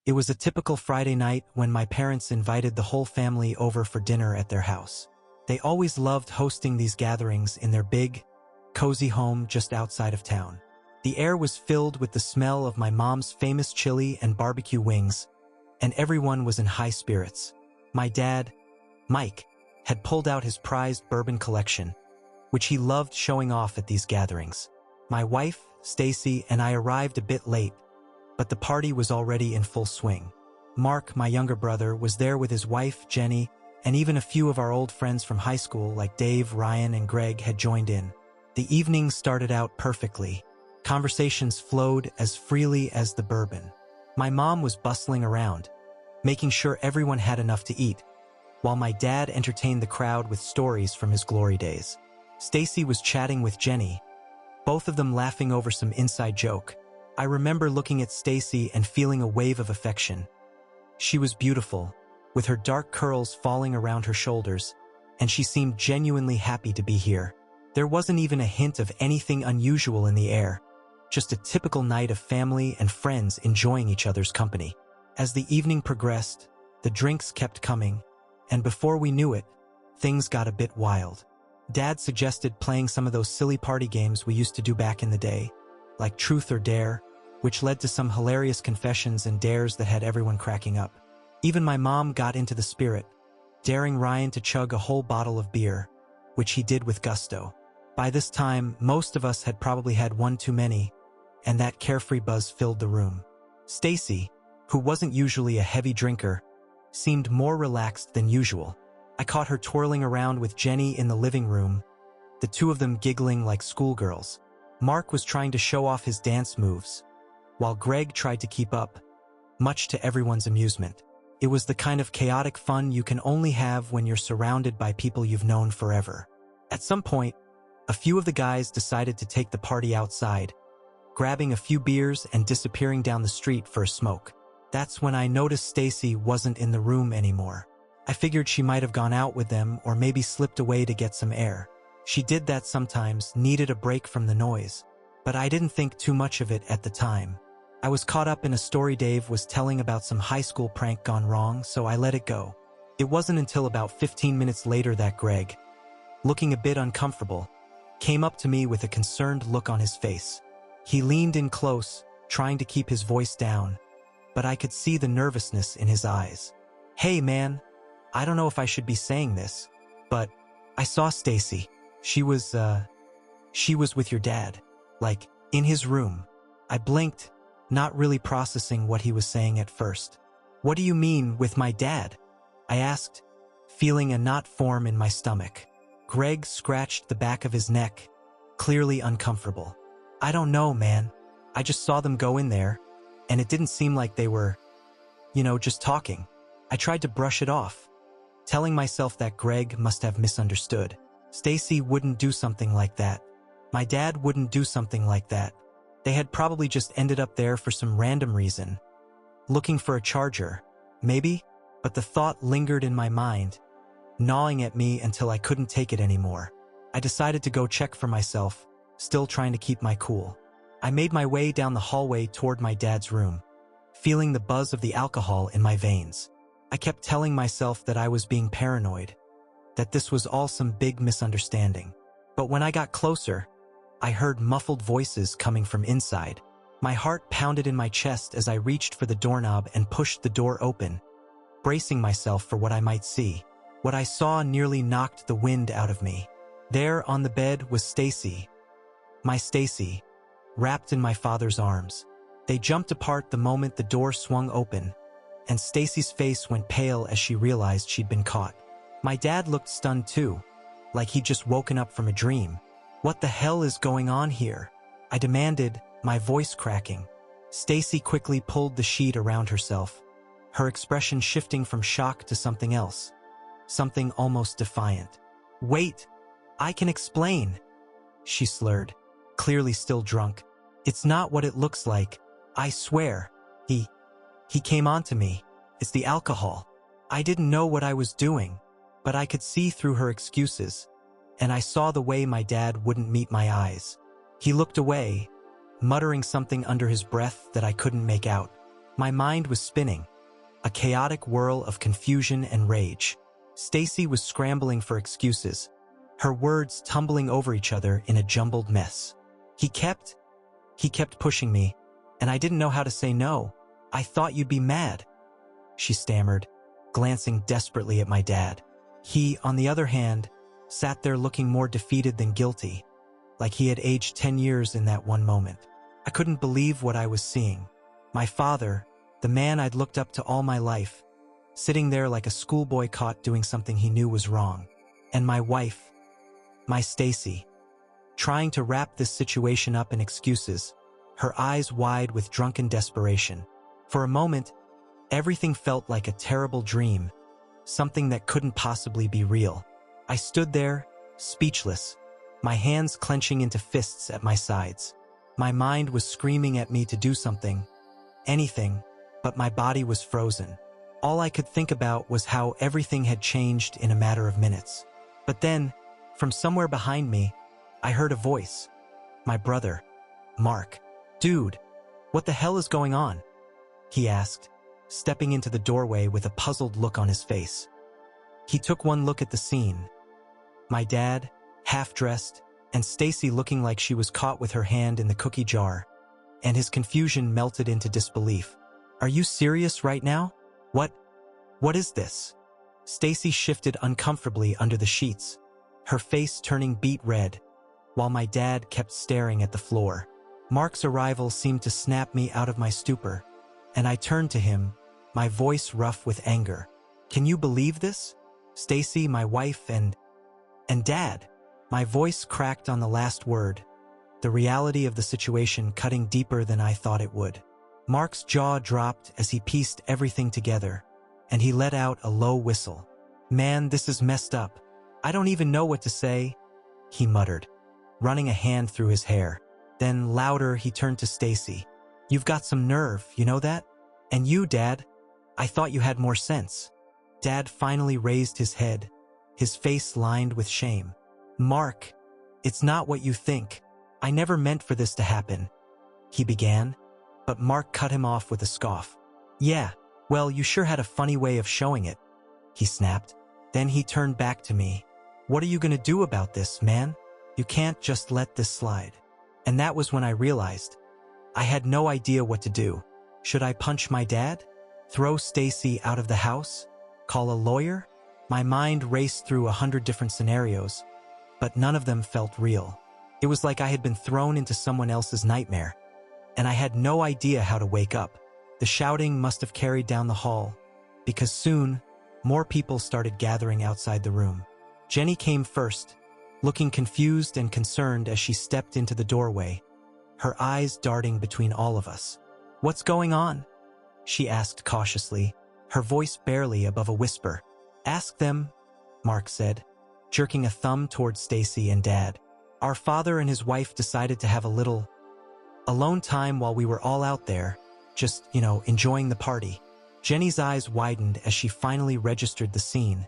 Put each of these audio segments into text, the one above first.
It was a typical Friday night when my parents invited the whole family over for dinner at their house. They always loved hosting these gatherings in their big, cozy home just outside of town. The air was filled with the smell of my mom's famous chili and barbecue wings, and everyone was in high spirits. My dad, Mike, had pulled out his prized bourbon collection, which he loved showing off at these gatherings. My wife, Stacy, and I arrived a bit late, but the party was already in full swing. Mark, my younger brother, was there with his wife, Jenny, and even a few of our old friends from high school like Dave, Ryan, and Greg had joined in. The evening started out perfectly. Conversations flowed as freely as the bourbon. My mom was bustling around, making sure everyone had enough to eat, while my dad entertained the crowd with stories from his glory days. Stacy was chatting with Jenny, both of them laughing over some inside joke. I remember looking at Stacy and feeling a wave of affection. She was beautiful, with her dark curls falling around her shoulders, and she seemed genuinely happy to be here. There wasn't even a hint of anything unusual in the air, just a typical night of family and friends enjoying each other's company. As the evening progressed, the drinks kept coming, and before we knew it, things got a bit wild. Dad suggested playing some of those silly party games we used to do back in the day, like Truth or Dare, which led to some hilarious confessions and dares that had everyone cracking up. Even my mom got into the spirit, daring Ryan to chug a whole bottle of beer, which he did with gusto. By this time, most of us had probably had one too many, and that carefree buzz filled the room. Stacy, who wasn't usually a heavy drinker, seemed more relaxed than usual. I caught her twirling around with Jenny in the living room, the two of them giggling like schoolgirls. Mark was trying to show off his dance moves, while Greg tried to keep up, much to everyone's amusement. It was the kind of chaotic fun you can only have when you're surrounded by people you've known forever. At some point, a few of the guys decided to take the party outside, grabbing a few beers and disappearing down the street for a smoke. That's when I noticed Stacy wasn't in the room anymore. I figured she might have gone out with them or maybe slipped away to get some air. She did that sometimes, needed a break from the noise. But I didn't think too much of it at the time. I was caught up in a story Dave was telling about some high school prank gone wrong, so I let it go. It wasn't until about 15 minutes later that Greg, looking a bit uncomfortable, came up to me with a concerned look on his face. He leaned in close, trying to keep his voice down, but I could see the nervousness in his eyes. "Hey man, I don't know if I should be saying this, but I saw Stacy. She was with your dad, like, in his room." I blinked, not really processing what he was saying at first. "What do you mean, with my dad?" I asked, feeling a knot form in my stomach. Greg scratched the back of his neck, clearly uncomfortable. "I don't know, man. I just saw them go in there, and it didn't seem like they were, just talking." I tried to brush it off, telling myself that Greg must have misunderstood. Stacy wouldn't do something like that. My dad wouldn't do something like that. They had probably just ended up there for some random reason, looking for a charger, maybe, but the thought lingered in my mind, gnawing at me until I couldn't take it anymore. I decided to go check for myself, still trying to keep my cool. I made my way down the hallway toward my dad's room, feeling the buzz of the alcohol in my veins. I kept telling myself that I was being paranoid, that this was all some big misunderstanding. But when I got closer, I heard muffled voices coming from inside. My heart pounded in my chest as I reached for the doorknob and pushed the door open, bracing myself for what I might see. What I saw nearly knocked the wind out of me. There on the bed was Stacy, my Stacy, wrapped in my father's arms. They jumped apart the moment the door swung open, and Stacy's face went pale as she realized she'd been caught. My dad looked stunned too, like he'd just woken up from a dream. "What the hell is going on here?" I demanded, my voice cracking. Stacy quickly pulled the sheet around herself, her expression shifting from shock to something else, something almost defiant. "Wait, I can explain," she slurred, clearly still drunk. "It's not what it looks like. I swear. He came onto me. It's the alcohol." I didn't know what I was doing, but I could see through her excuses, and I saw the way my dad wouldn't meet my eyes. He looked away, muttering something under his breath that I couldn't make out. My mind was spinning, a chaotic whirl of confusion and rage. Stacy was scrambling for excuses, her words tumbling over each other in a jumbled mess. He kept pushing me, and I didn't know how to say no. I thought you'd be mad, she stammered, glancing desperately at my dad. He, on the other hand, sat there looking more defeated than guilty, like he had aged 10 years in that one moment. I couldn't believe what I was seeing. My father, the man I'd looked up to all my life, sitting there like a schoolboy caught doing something he knew was wrong. And my wife, my Stacy, trying to wrap this situation up in excuses, her eyes wide with drunken desperation. For a moment, everything felt like a terrible dream, something that couldn't possibly be real. I stood there, speechless, my hands clenching into fists at my sides. My mind was screaming at me to do something, anything, but my body was frozen. All I could think about was how everything had changed in a matter of minutes. But then, from somewhere behind me, I heard a voice. My brother, Mark. "Dude, what the hell is going on?" he asked, stepping into the doorway with a puzzled look on his face. He took one look at the scene. My dad, half-dressed, and Stacy looking like she was caught with her hand in the cookie jar, and his confusion melted into disbelief. "Are you serious right now? What is this?" Stacy shifted uncomfortably under the sheets, her face turning beet red, while my dad kept staring at the floor. Mark's arrival seemed to snap me out of my stupor, and I turned to him, my voice rough with anger. "Can you believe this? Stacy, my wife, and Dad." My voice cracked on the last word, the reality of the situation cutting deeper than I thought it would. Mark's jaw dropped as he pieced everything together, and he let out a low whistle. "Man, this is messed up. I don't even know what to say," he muttered, running a hand through his hair. Then, louder, he turned to Stacy. "You've got some nerve, you know that? And you, Dad, I thought you had more sense." Dad finally raised his head, his face lined with shame. "Mark, it's not what you think. I never meant for this to happen," he began, but Mark cut him off with a scoff. "Yeah, well, you sure had a funny way of showing it," he snapped. Then he turned back to me. "What are you gonna do about this, man? You can't just let this slide." And that was when I realized I had no idea what to do. Should I punch my dad? Throw Stacy out of the house? Call a lawyer? My mind raced through 100 different scenarios, but none of them felt real. It was like I had been thrown into someone else's nightmare, and I had no idea how to wake up. The shouting must have carried down the hall, because soon, more people started gathering outside the room. Jenny came first, looking confused and concerned as she stepped into the doorway, her eyes darting between all of us. "What's going on?" she asked cautiously, her voice barely above a whisper. "Ask them," Mark said, jerking a thumb towards Stacy and Dad. "Our father and his wife decided to have a little alone time while we were all out there, just, enjoying the party." Jenny's eyes widened as she finally registered the scene,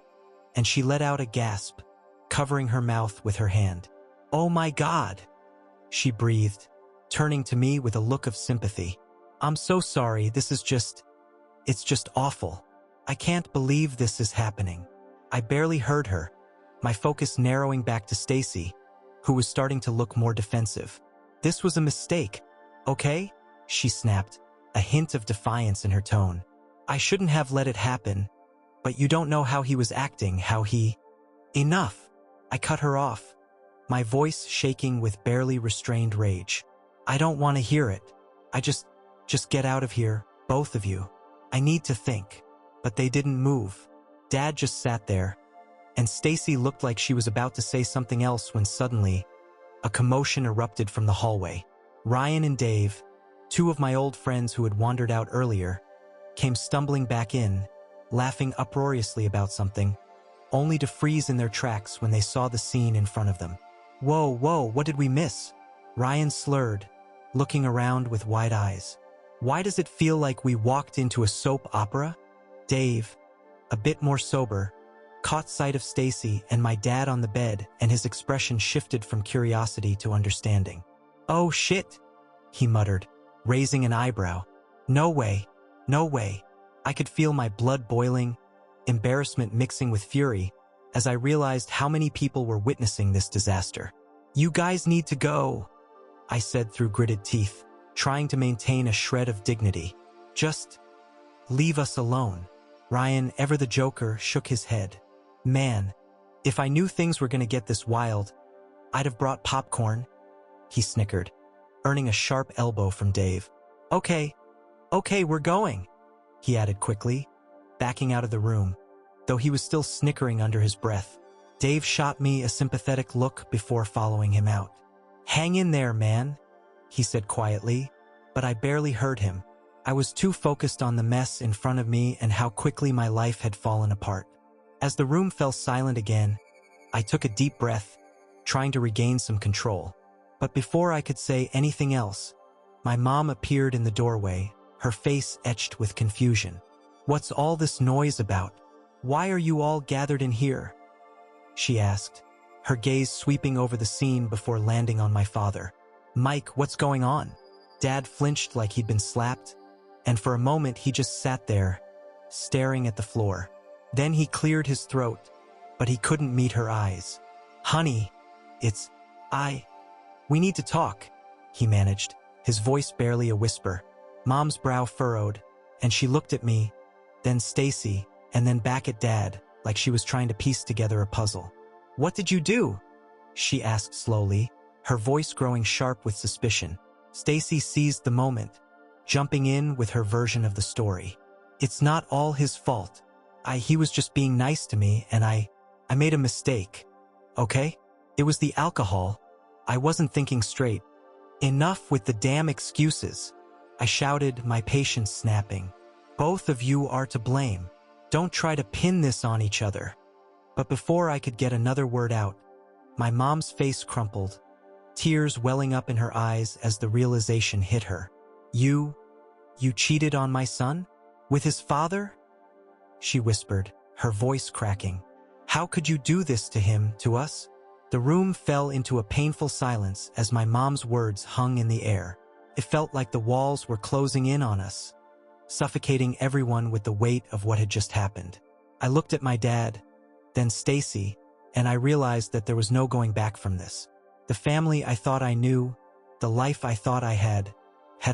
and she let out a gasp, covering her mouth with her hand. "Oh my God," she breathed, turning to me with a look of sympathy. "I'm so sorry, it's just awful. I can't believe this is happening." I barely heard her, my focus narrowing back to Stacy, who was starting to look more defensive. "This was a mistake, okay?" she snapped, a hint of defiance in her tone. "I shouldn't have let it happen, but you don't know how he was acting, how he—" "Enough!" I cut her off, my voice shaking with barely restrained rage. "I don't want to hear it. I just get out of here, both of you. I need to think." But they didn't move. Dad just sat there, and Stacy looked like she was about to say something else when suddenly, a commotion erupted from the hallway. Ryan and Dave, two of my old friends who had wandered out earlier, came stumbling back in, laughing uproariously about something, only to freeze in their tracks when they saw the scene in front of them. Whoa, what did we miss?" Ryan slurred, looking around with wide eyes. "Why does it feel like we walked into a soap opera?" Dave, a bit more sober, caught sight of Stacy and my dad on the bed, and his expression shifted from curiosity to understanding. "Oh shit," he muttered, raising an eyebrow. "No way. No way. I could feel my blood boiling, embarrassment mixing with fury, as I realized how many people were witnessing this disaster. "You guys need to go," I said through gritted teeth, trying to maintain a shred of dignity. "Just leave us alone." Ryan, ever the joker, shook his head. "Man, if I knew things were gonna get this wild, I'd have brought popcorn," he snickered, earning a sharp elbow from Dave. Okay, we're going," he added quickly, backing out of the room, though he was still snickering under his breath. Dave shot me a sympathetic look before following him out. "Hang in there, man," he said quietly, but I barely heard him. I was too focused on the mess in front of me and how quickly my life had fallen apart. As the room fell silent again, I took a deep breath, trying to regain some control. But before I could say anything else, my mom appeared in the doorway, her face etched with confusion. "What's all this noise about? Why are you all gathered in here?" she asked, her gaze sweeping over the scene before landing on my father. "Mike, what's going on?" Dad flinched like he'd been slapped, and for a moment he just sat there, staring at the floor. Then he cleared his throat, but he couldn't meet her eyes. "Honey, we need to talk," he managed, his voice barely a whisper. Mom's brow furrowed, and she looked at me, then Stacy, and then back at Dad, like she was trying to piece together a puzzle. "What did you do?" she asked slowly, her voice growing sharp with suspicion. Stacy seized the moment, jumping in with her version of the story. "It's not all his fault. He was just being nice to me, and I made a mistake. Okay? It was the alcohol. I wasn't thinking straight." "Enough with the damn excuses," I shouted, my patience snapping. "Both of you are to blame. Don't try to pin this on each other." But before I could get another word out, my mom's face crumpled, tears welling up in her eyes as the realization hit her. You cheated on my son? With his father?" she whispered, her voice cracking. "How could you do this to him, to us?" The room fell into a painful silence as my mom's words hung in the air. It felt like the walls were closing in on us, suffocating everyone with the weight of what had just happened. I looked at my dad, then Stacy, and I realized that there was no going back from this. The family I thought I knew, the life I thought I had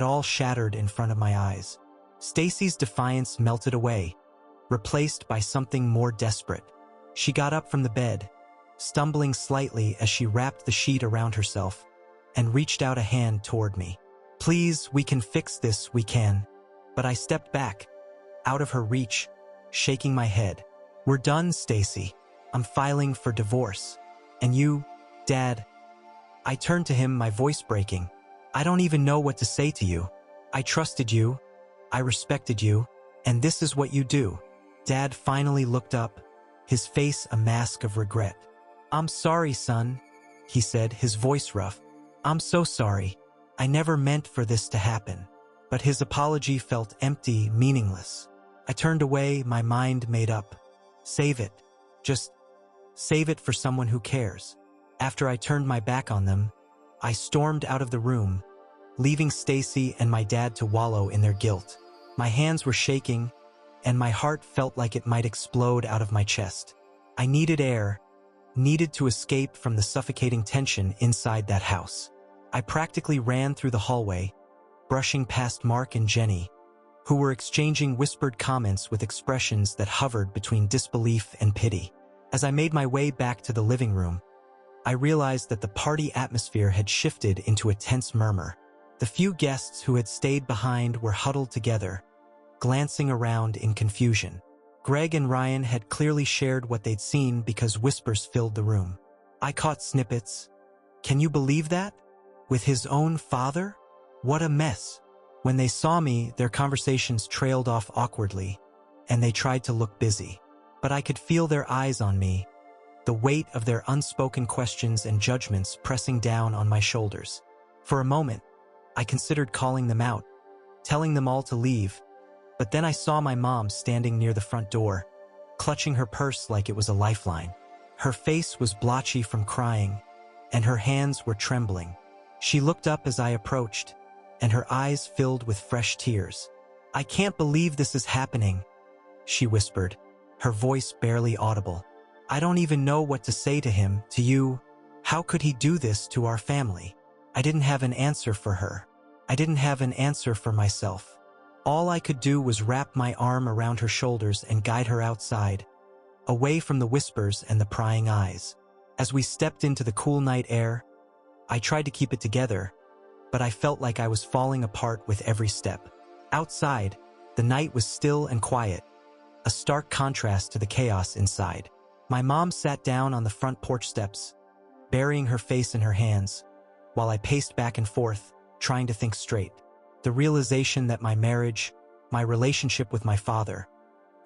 all shattered in front of my eyes. Stacy's defiance melted away, replaced by something more desperate. She got up from the bed, stumbling slightly as she wrapped the sheet around herself, and reached out a hand toward me. "Please, we can fix this, we can." But I stepped back, out of her reach, shaking my head. "We're done, Stacy. I'm filing for divorce. And you, Dad." I turned to him, my voice breaking. "I don't even know what to say to you. I trusted you, I respected you, and this is what you do." Dad finally looked up, his face a mask of regret. "I'm sorry, son," he said, his voice rough. "I'm so sorry. I never meant for this to happen." But his apology felt empty, meaningless. I turned away, my mind made up. Save it. Just save it for someone who cares. After I turned my back on them, I stormed out of the room, leaving Stacy and my dad to wallow in their guilt. My hands were shaking, and my heart felt like it might explode out of my chest. I needed air, needed to escape from the suffocating tension inside that house. I practically ran through the hallway, brushing past Mark and Jenny, who were exchanging whispered comments with expressions that hovered between disbelief and pity. As I made my way back to the living room, I realized that the party atmosphere had shifted into a tense murmur. The few guests who had stayed behind were huddled together, glancing around in confusion. Greg and Ryan had clearly shared what they'd seen because whispers filled the room. I caught snippets. "Can you believe that? With his own father? What a mess." When they saw me, their conversations trailed off awkwardly, and they tried to look busy. But I could feel their eyes on me, the weight of their unspoken questions and judgments pressing down on my shoulders. For a moment, I considered calling them out, telling them all to leave, but then I saw my mom standing near the front door, clutching her purse like it was a lifeline. Her face was blotchy from crying, and her hands were trembling. She looked up as I approached, and her eyes filled with fresh tears. "I can't believe this is happening," she whispered, her voice barely audible. "I don't even know what to say to him, to you. How could he do this to our family?" I didn't have an answer for her. I didn't have an answer for myself. All I could do was wrap my arm around her shoulders and guide her outside, away from the whispers and the prying eyes. As we stepped into the cool night air, I tried to keep it together, but I felt like I was falling apart with every step. Outside, the night was still and quiet, a stark contrast to the chaos inside. My mom sat down on the front porch steps, burying her face in her hands, while I paced back and forth, trying to think straight. The realization that my marriage, my relationship with my father,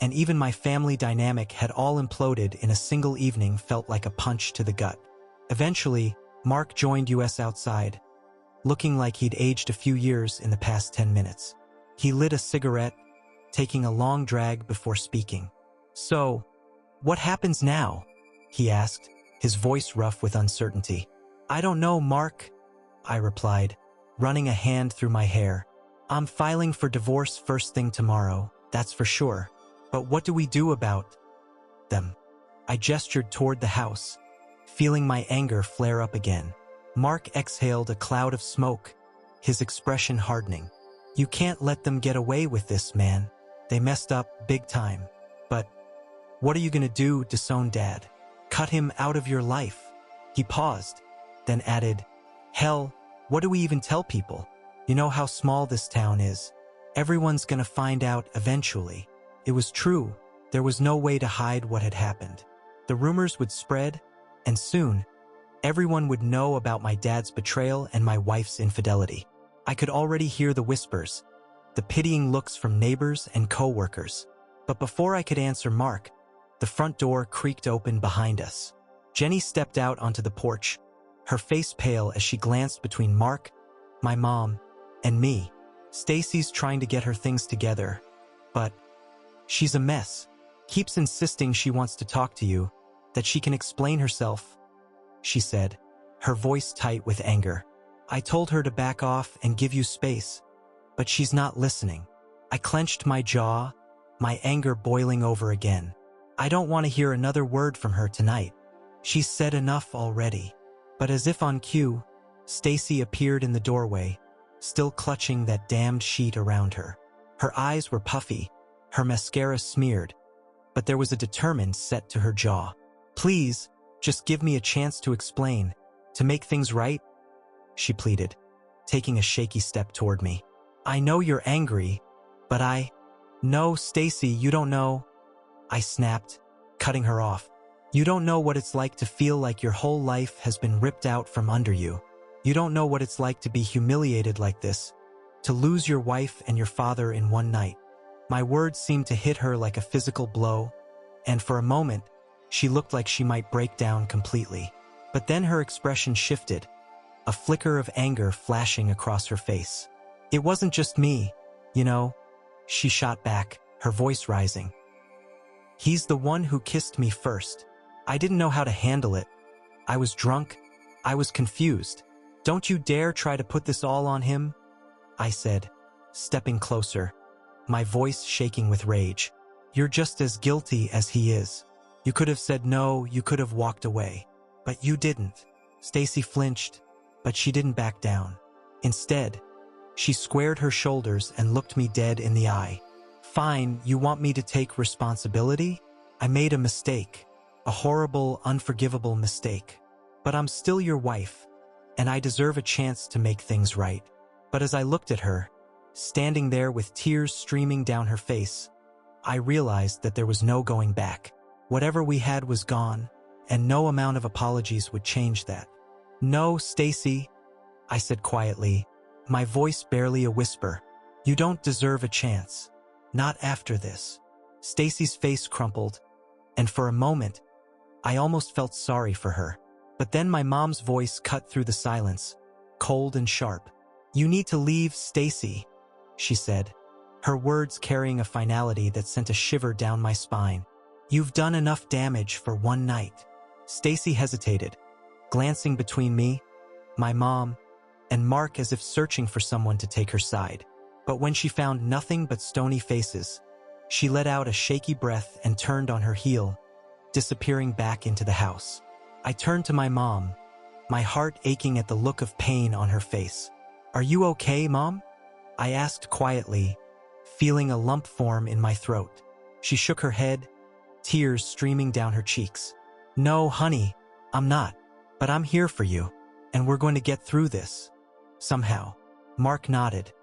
and even my family dynamic had all imploded in a single evening felt like a punch to the gut. Eventually, Mark joined us outside, looking like he'd aged a few years in the past 10 minutes. He lit a cigarette, taking a long drag before speaking. "So, what happens now?" he asked, his voice rough with uncertainty. "I don't know, Mark," I replied, running a hand through my hair. "I'm filing for divorce first thing tomorrow, that's for sure. But what do we do about them?" I gestured toward the house, feeling my anger flare up again. Mark exhaled a cloud of smoke, his expression hardening. "You can't let them get away with this, man. They messed up big time. But what are you gonna do, disown Dad? Cut him out of your life?" He paused, then added, "Hell, what do we even tell people? You know how small this town is. Everyone's gonna find out eventually." It was true. There was no way to hide what had happened. The rumors would spread, and soon, everyone would know about my dad's betrayal and my wife's infidelity. I could already hear the whispers, the pitying looks from neighbors and co-workers. But before I could answer Mark, the front door creaked open behind us. Jenny stepped out onto the porch, her face pale as she glanced between Mark, my mom, and me. "Stacy's trying to get her things together, but she's a mess. Keeps insisting she wants to talk to you, that she can explain herself," she said, her voice tight with anger. "I told her to back off and give you space, but she's not listening." I clenched my jaw, my anger boiling over again. "I don't want to hear another word from her tonight. She's said enough already." But as if on cue, Stacy appeared in the doorway, still clutching that damned sheet around her. Her eyes were puffy, her mascara smeared, but there was a determined set to her jaw. "Please, just give me a chance to explain, to make things right," she pleaded, taking a shaky step toward me. "I know you're angry, but No, Stacy, you don't know," I snapped, cutting her off. "You don't know what it's like to feel like your whole life has been ripped out from under you. You don't know what it's like to be humiliated like this, to lose your wife and your father in one night." My words seemed to hit her like a physical blow, and for a moment, she looked like she might break down completely. But then her expression shifted, a flicker of anger flashing across her face. "It wasn't just me, you know," she shot back, her voice rising. "He's the one who kissed me first. I didn't know how to handle it. I was drunk. I was confused. Don't you dare try to put this all on him," I said, stepping closer, my voice shaking with rage. "You're just as guilty as he is. You could have said no, you could have walked away. But you didn't." Stacy flinched, but she didn't back down. Instead, she squared her shoulders and looked me dead in the eye. "Fine, you want me to take responsibility? I made a mistake. A horrible, unforgivable mistake. But I'm still your wife, and I deserve a chance to make things right." But as I looked at her, standing there with tears streaming down her face, I realized that there was no going back. Whatever we had was gone, and no amount of apologies would change that. "No, Stacy," I said quietly, my voice barely a whisper. "You don't deserve a chance. Not after this." Stacy's face crumpled, and for a moment, I almost felt sorry for her. But then my mom's voice cut through the silence, cold and sharp. "You need to leave, Stacy," she said, her words carrying a finality that sent a shiver down my spine. "You've done enough damage for one night." Stacy hesitated, glancing between me, my mom, and Mark as if searching for someone to take her side. But when she found nothing but stony faces, she let out a shaky breath and turned on her heel, disappearing back into the house. I turned to my mom, my heart aching at the look of pain on her face. "Are you okay, Mom?" I asked quietly, feeling a lump form in my throat. She shook her head, tears streaming down her cheeks. "No, honey, I'm not. But I'm here for you, and we're going to get through this. Somehow." Mark nodded,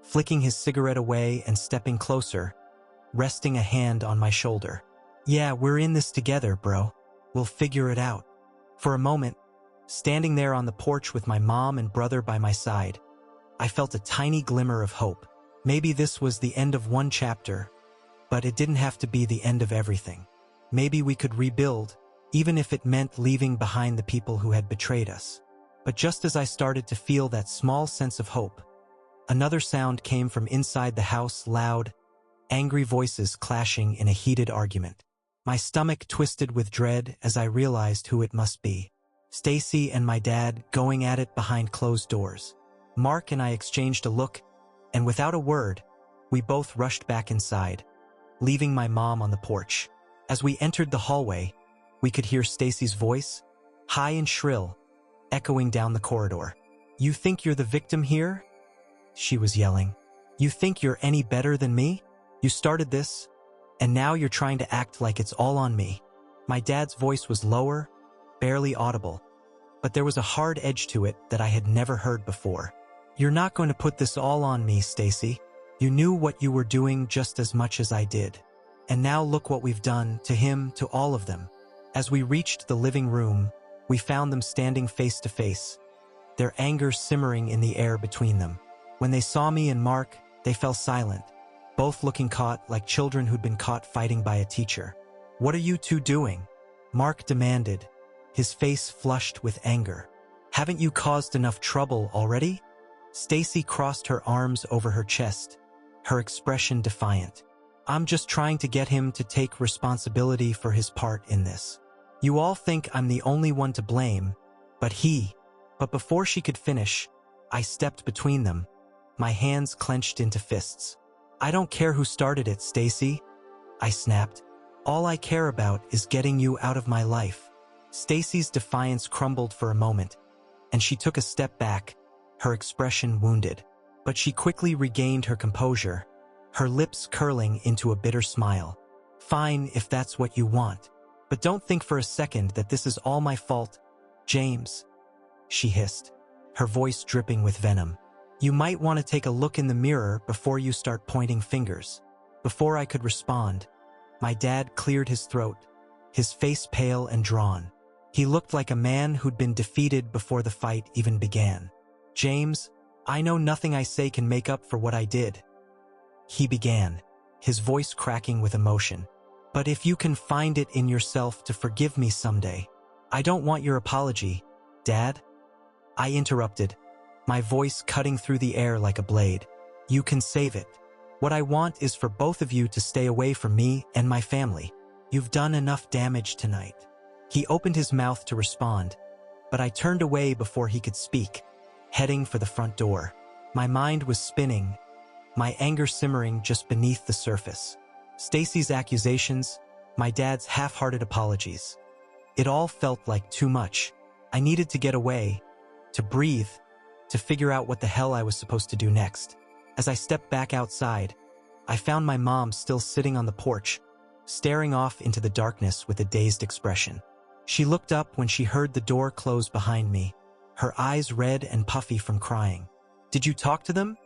flicking his cigarette away and stepping closer, resting a hand on my shoulder. "Yeah, we're in this together, bro. We'll figure it out." For a moment, standing there on the porch with my mom and brother by my side, I felt a tiny glimmer of hope. Maybe this was the end of one chapter, but it didn't have to be the end of everything. Maybe we could rebuild, even if it meant leaving behind the people who had betrayed us. But just as I started to feel that small sense of hope, another sound came from inside the house, loud, angry voices clashing in a heated argument. My stomach twisted with dread as I realized who it must be. Stacy and my dad going at it behind closed doors. Mark and I exchanged a look, and without a word, we both rushed back inside, leaving my mom on the porch. As we entered the hallway, we could hear Stacy's voice, high and shrill, echoing down the corridor. "You think you're the victim here?" she was yelling. "You think you're any better than me? You started this, and now you're trying to act like it's all on me." My dad's voice was lower, barely audible, but there was a hard edge to it that I had never heard before. "You're not going to put this all on me, Stacy. You knew what you were doing just as much as I did. And now look what we've done to him, to all of them." As we reached the living room, we found them standing face to face, their anger simmering in the air between them. When they saw me and Mark, they fell silent, both looking caught like children who'd been caught fighting by a teacher. "What are you two doing?" Mark demanded, his face flushed with anger. "Haven't you caused enough trouble already?" Stacy crossed her arms over her chest, her expression defiant. "I'm just trying to get him to take responsibility for his part in this. You all think I'm the only one to blame, but he..." But before she could finish, I stepped between them, my hands clenched into fists. "I don't care who started it, Stacy," I snapped. "All I care about is getting you out of my life." Stacy's defiance crumbled for a moment, and she took a step back, her expression wounded. But she quickly regained her composure, her lips curling into a bitter smile. "Fine if that's what you want. But don't think for a second that this is all my fault, James," she hissed, her voice dripping with venom. "You might want to take a look in the mirror before you start pointing fingers." Before I could respond, my dad cleared his throat, his face pale and drawn. He looked like a man who'd been defeated before the fight even began. "James, I know nothing I say can make up for what I did," he began, his voice cracking with emotion. "But if you can find it in yourself to forgive me someday..." "I don't want your apology, Dad," I interrupted, my voice cutting through the air like a blade. "You can save it. What I want is for both of you to stay away from me and my family. You've done enough damage tonight." He opened his mouth to respond, but I turned away before he could speak, heading for the front door. My mind was spinning, my anger simmering just beneath the surface. Stacy's accusations, my dad's half-hearted apologies. It all felt like too much. I needed to get away, to breathe, to figure out what the hell I was supposed to do next. As I stepped back outside, I found my mom still sitting on the porch, staring off into the darkness with a dazed expression. She looked up when she heard the door close behind me, her eyes red and puffy from crying. "Did you talk to them?"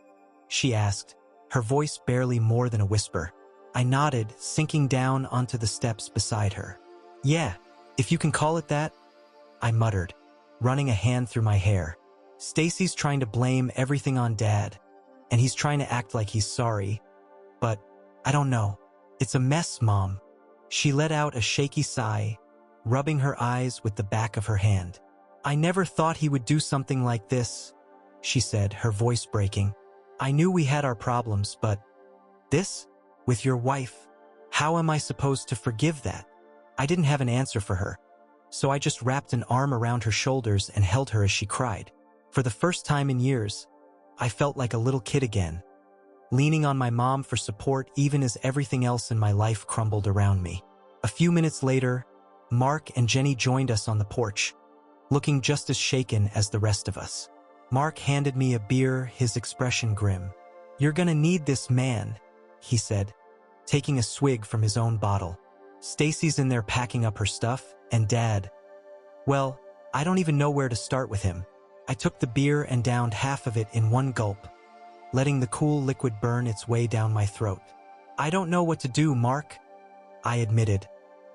she asked, her voice barely more than a whisper. I nodded, sinking down onto the steps beside her. "Yeah, if you can call it that," I muttered, running a hand through my hair. "Stacy's trying to blame everything on Dad, and he's trying to act like he's sorry, but I don't know. It's a mess, Mom." She let out a shaky sigh, rubbing her eyes with the back of her hand. "I never thought he would do something like this," she said, her voice breaking. "I knew we had our problems, but this? With your wife? How am I supposed to forgive that?" I didn't have an answer for her, so I just wrapped an arm around her shoulders and held her as she cried. For the first time in years, I felt like a little kid again, leaning on my mom for support even as everything else in my life crumbled around me. A few minutes later, Mark and Jenny joined us on the porch, looking just as shaken as the rest of us. Mark handed me a beer, his expression grim. "You're gonna need this, man," he said, taking a swig from his own bottle. "Stacy's in there packing up her stuff, and Dad, well, I don't even know where to start with him." I took the beer and downed half of it in one gulp, letting the cool liquid burn its way down my throat. "I don't know what to do, Mark," I admitted,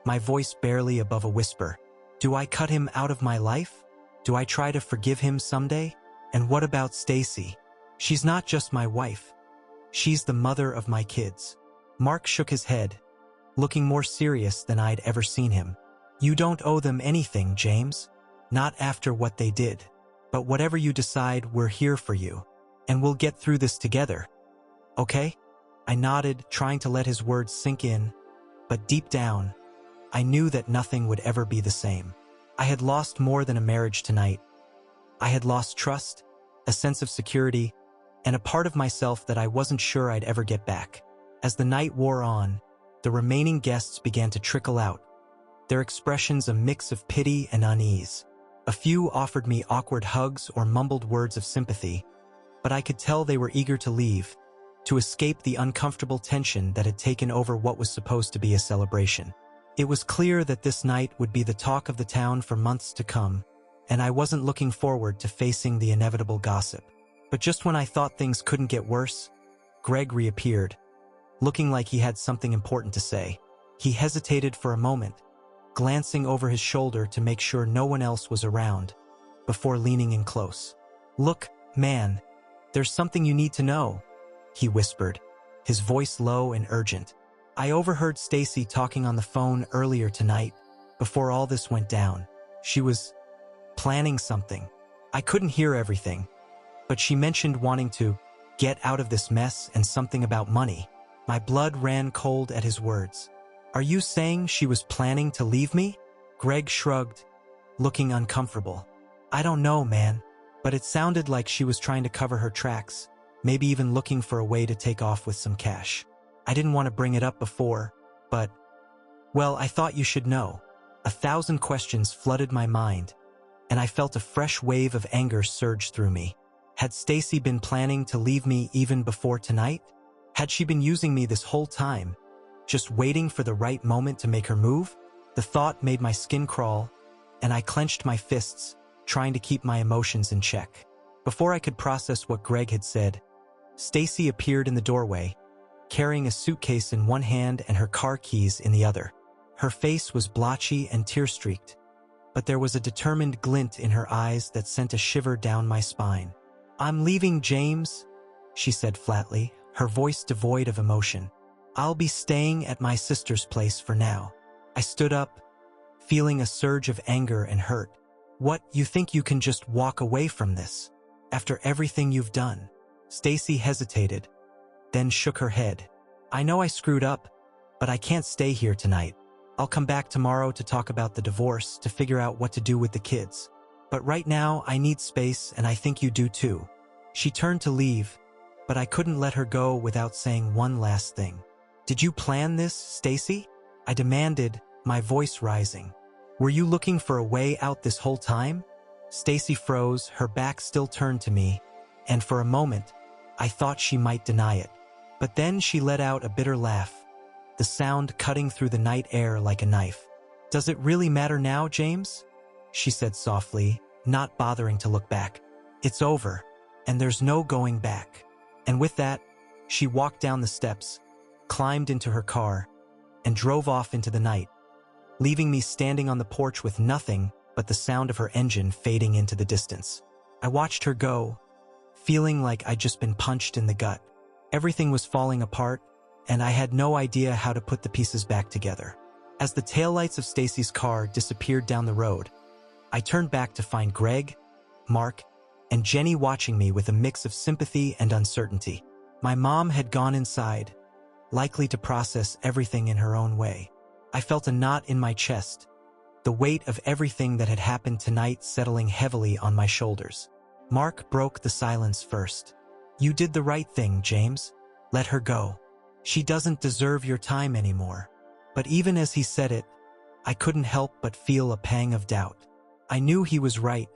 my voice barely above a whisper. "Do I cut him out of my life? Do I try to forgive him someday? And what about Stacy? She's not just my wife. She's the mother of my kids." Mark shook his head, looking more serious than I'd ever seen him. "You don't owe them anything, James. Not after what they did. But whatever you decide, we're here for you. And we'll get through this together. Okay?" I nodded, trying to let his words sink in, but deep down, I knew that nothing would ever be the same. I had lost more than a marriage tonight. I had lost trust, a sense of security, and a part of myself that I wasn't sure I'd ever get back. As the night wore on, the remaining guests began to trickle out, their expressions a mix of pity and unease. A few offered me awkward hugs or mumbled words of sympathy, but I could tell they were eager to leave, to escape the uncomfortable tension that had taken over what was supposed to be a celebration. It was clear that this night would be the talk of the town for months to come, and I wasn't looking forward to facing the inevitable gossip. But just when I thought things couldn't get worse, Greg reappeared, looking like he had something important to say. He hesitated for a moment, glancing over his shoulder to make sure no one else was around, before leaning in close. "Look, man, there's something you need to know," he whispered, his voice low and urgent. "I overheard Stacy talking on the phone earlier tonight, before all this went down. She was planning something. I couldn't hear everything, but she mentioned wanting to get out of this mess and something about money." My blood ran cold at his words. "Are you saying she was planning to leave me?" Greg shrugged, looking uncomfortable. "I don't know, man, but it sounded like she was trying to cover her tracks, maybe even looking for a way to take off with some cash. I didn't want to bring it up before, but, well, I thought you should know." 1,000 questions flooded my mind, and I felt a fresh wave of anger surge through me. Had Stacy been planning to leave me even before tonight? Had she been using me this whole time, just waiting for the right moment to make her move? The thought made my skin crawl, and I clenched my fists, trying to keep my emotions in check. Before I could process what Greg had said, Stacy appeared in the doorway, carrying a suitcase in one hand and her car keys in the other. Her face was blotchy and tear-streaked, but there was a determined glint in her eyes that sent a shiver down my spine. "I'm leaving, James," she said flatly, her voice devoid of emotion. "I'll be staying at my sister's place for now." I stood up, feeling a surge of anger and hurt. "What, you think you can just walk away from this? After everything you've done?" Stacy hesitated, then shook her head. "I know I screwed up, but I can't stay here tonight. I'll come back tomorrow to talk about the divorce, to figure out what to do with the kids. But right now, I need space, and I think you do too." She turned to leave, but I couldn't let her go without saying one last thing. "Did you plan this, Stacy?" I demanded, my voice rising. "Were you looking for a way out this whole time?" Stacy froze, her back still turned to me, and for a moment, I thought she might deny it. But then she let out a bitter laugh, the sound cutting through the night air like a knife. "Does it really matter now, James?" she said softly, not bothering to look back. "It's over, and there's no going back." And with that, she walked down the steps, climbed into her car, and drove off into the night, leaving me standing on the porch with nothing but the sound of her engine fading into the distance. I watched her go, feeling like I'd just been punched in the gut. Everything was falling apart, and I had no idea how to put the pieces back together. As the taillights of Stacy's car disappeared down the road, I turned back to find Greg, Mark, and Jenny watching me with a mix of sympathy and uncertainty. My mom had gone inside, likely to process everything in her own way. I felt a knot in my chest, the weight of everything that had happened tonight settling heavily on my shoulders. Mark broke the silence first. "You did the right thing, James," Let her go. She doesn't deserve your time anymore." But even as he said it, I couldn't help but feel a pang of doubt. I knew he was right,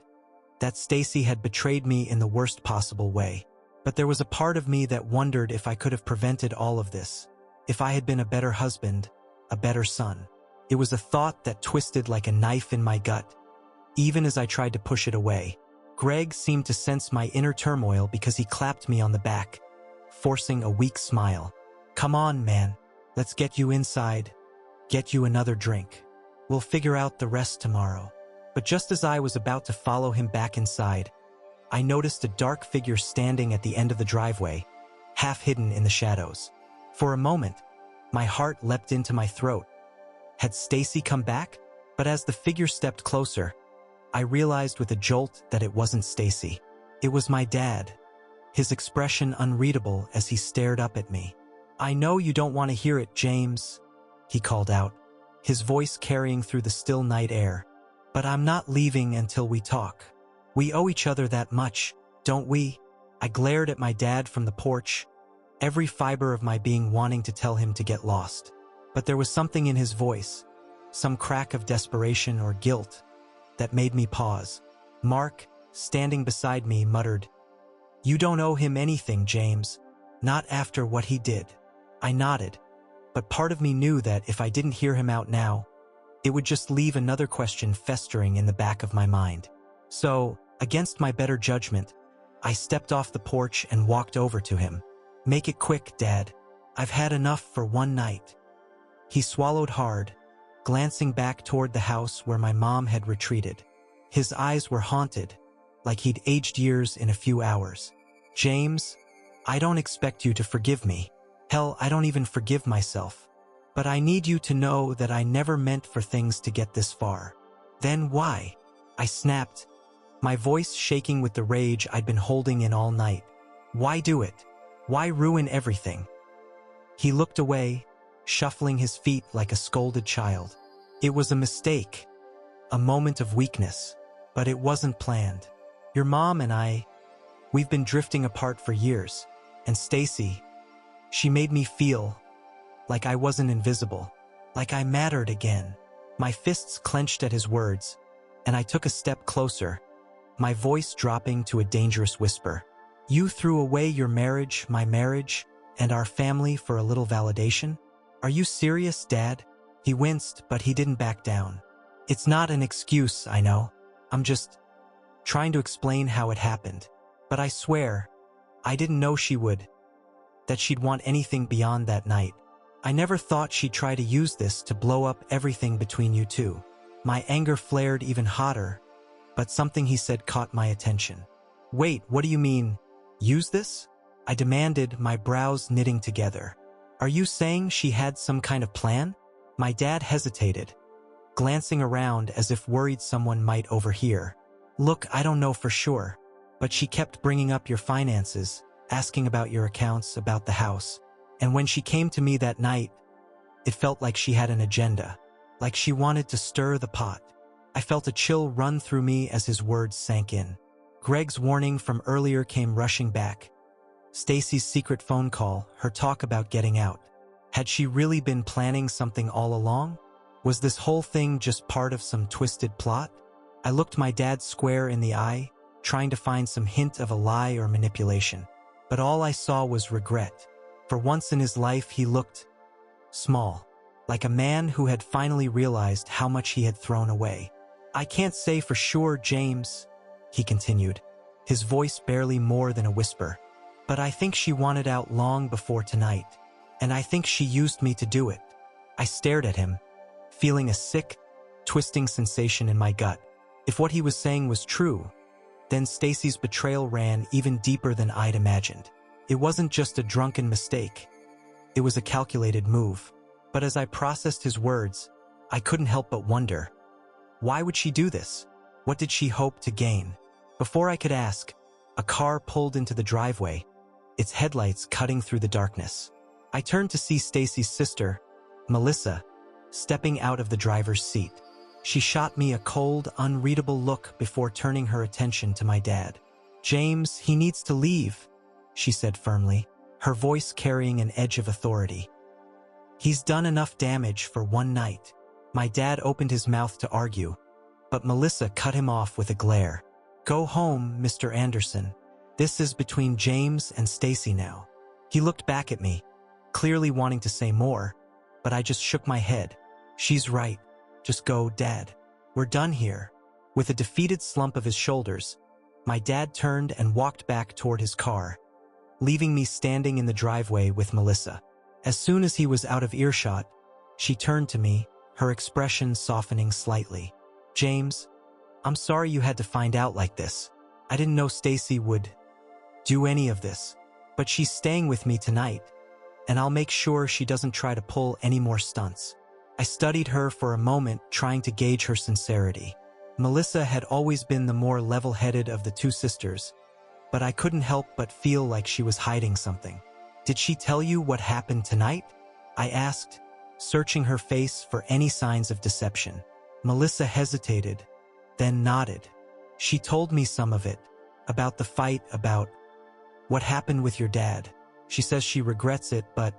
that Stacy had betrayed me in the worst possible way. But there was a part of me that wondered if I could have prevented all of this, if I had been a better husband, a better son. It was a thought that twisted like a knife in my gut, even as I tried to push it away. Greg seemed to sense my inner turmoil because he clapped me on the back, forcing a weak smile. "Come on, man. Let's get you inside. Get you another drink. We'll figure out the rest tomorrow." But just as I was about to follow him back inside, I noticed a dark figure standing at the end of the driveway, half hidden in the shadows. For a moment, my heart leapt into my throat. Had Stacy come back? But as the figure stepped closer, I realized with a jolt that it wasn't Stacy. It was my dad, his expression unreadable as he stared up at me. "I know you don't want to hear it, James," he called out, his voice carrying through the still night air. "But I'm not leaving until we talk. We owe each other that much, don't we?" I glared at my dad from the porch, every fiber of my being wanting to tell him to get lost. But there was something in his voice, some crack of desperation or guilt, that made me pause. Mark, standing beside me, muttered, "You don't owe him anything, James. Not after what he did." I nodded, but part of me knew that if I didn't hear him out now, it would just leave another question festering in the back of my mind. So, against my better judgment, I stepped off the porch and walked over to him. "Make it quick, Dad. I've had enough for one night." He swallowed hard, glancing back toward the house where my mom had retreated. His eyes were haunted, like he'd aged years in a few hours. "James, I don't expect you to forgive me. Hell, I don't even forgive myself. But I need you to know that I never meant for things to get this far." "Then why?" I snapped, my voice shaking with the rage I'd been holding in all night. "Why do it? Why ruin everything?" He looked away, shuffling his feet like a scolded child. "It was a mistake, a moment of weakness, but it wasn't planned. Your mom and we've been drifting apart for years, and Stacy, she made me feel like I wasn't invisible, like I mattered again." My fists clenched at his words, and I took a step closer, my voice dropping to a dangerous whisper. "You threw away your marriage, my marriage, and our family for a little validation? Are you serious, Dad?" He winced, but he didn't back down. "It's not an excuse, I know. I'm just trying to explain how it happened. But I swear, I didn't know that she'd want anything beyond that night. I never thought she'd try to use this to blow up everything between you two." My anger flared even hotter, but something he said caught my attention. "Wait, what do you mean, use this?" I demanded, my brows knitting together. "Are you saying she had some kind of plan?" My dad hesitated, glancing around as if worried someone might overhear. "Look, I don't know for sure, but she kept bringing up your finances, asking about your accounts, about the house. And when she came to me that night, it felt like she had an agenda, like she wanted to stir the pot." I felt a chill run through me as his words sank in. Greg's warning from earlier came rushing back. Stacy's secret phone call, her talk about getting out. Had she really been planning something all along? Was this whole thing just part of some twisted plot? I looked my dad square in the eye, trying to find some hint of a lie or manipulation. But all I saw was regret. For once in his life, he looked small, like a man who had finally realized how much he had thrown away. "I can't say for sure, James," he continued, his voice barely more than a whisper. "But I think she wanted out long before tonight, and I think she used me to do it." I stared at him, feeling a sick, twisting sensation in my gut. If what he was saying was true, then Stacy's betrayal ran even deeper than I'd imagined. It wasn't just a drunken mistake. It was a calculated move. But as I processed his words, I couldn't help but wonder, why would she do this? What did she hope to gain? Before I could ask, a car pulled into the driveway, its headlights cutting through the darkness. I turned to see Stacy's sister, Melissa, stepping out of the driver's seat. She shot me a cold, unreadable look before turning her attention to my dad. "James, he needs to leave," she said firmly, her voice carrying an edge of authority. "He's done enough damage for one night." My dad opened his mouth to argue, but Melissa cut him off with a glare. "Go home, Mr. Anderson. This is between James and Stacy now." He looked back at me, clearly wanting to say more, but I just shook my head. "She's right. Just go, Dad. We're done here." With a defeated slump of his shoulders, my dad turned and walked back toward his car, leaving me standing in the driveway with Melissa. As soon as he was out of earshot, she turned to me, her expression softening slightly. "James, I'm sorry you had to find out like this. I didn't know Stacy would do any of this, but she's staying with me tonight, and I'll make sure she doesn't try to pull any more stunts." I studied her for a moment, trying to gauge her sincerity. Melissa had always been the more level-headed of the two sisters, but I couldn't help but feel like she was hiding something. "Did she tell you what happened tonight?" I asked, searching her face for any signs of deception. Melissa hesitated, then nodded. "She told me some of it, about the fight, about what happened with your dad. She says she regrets it, but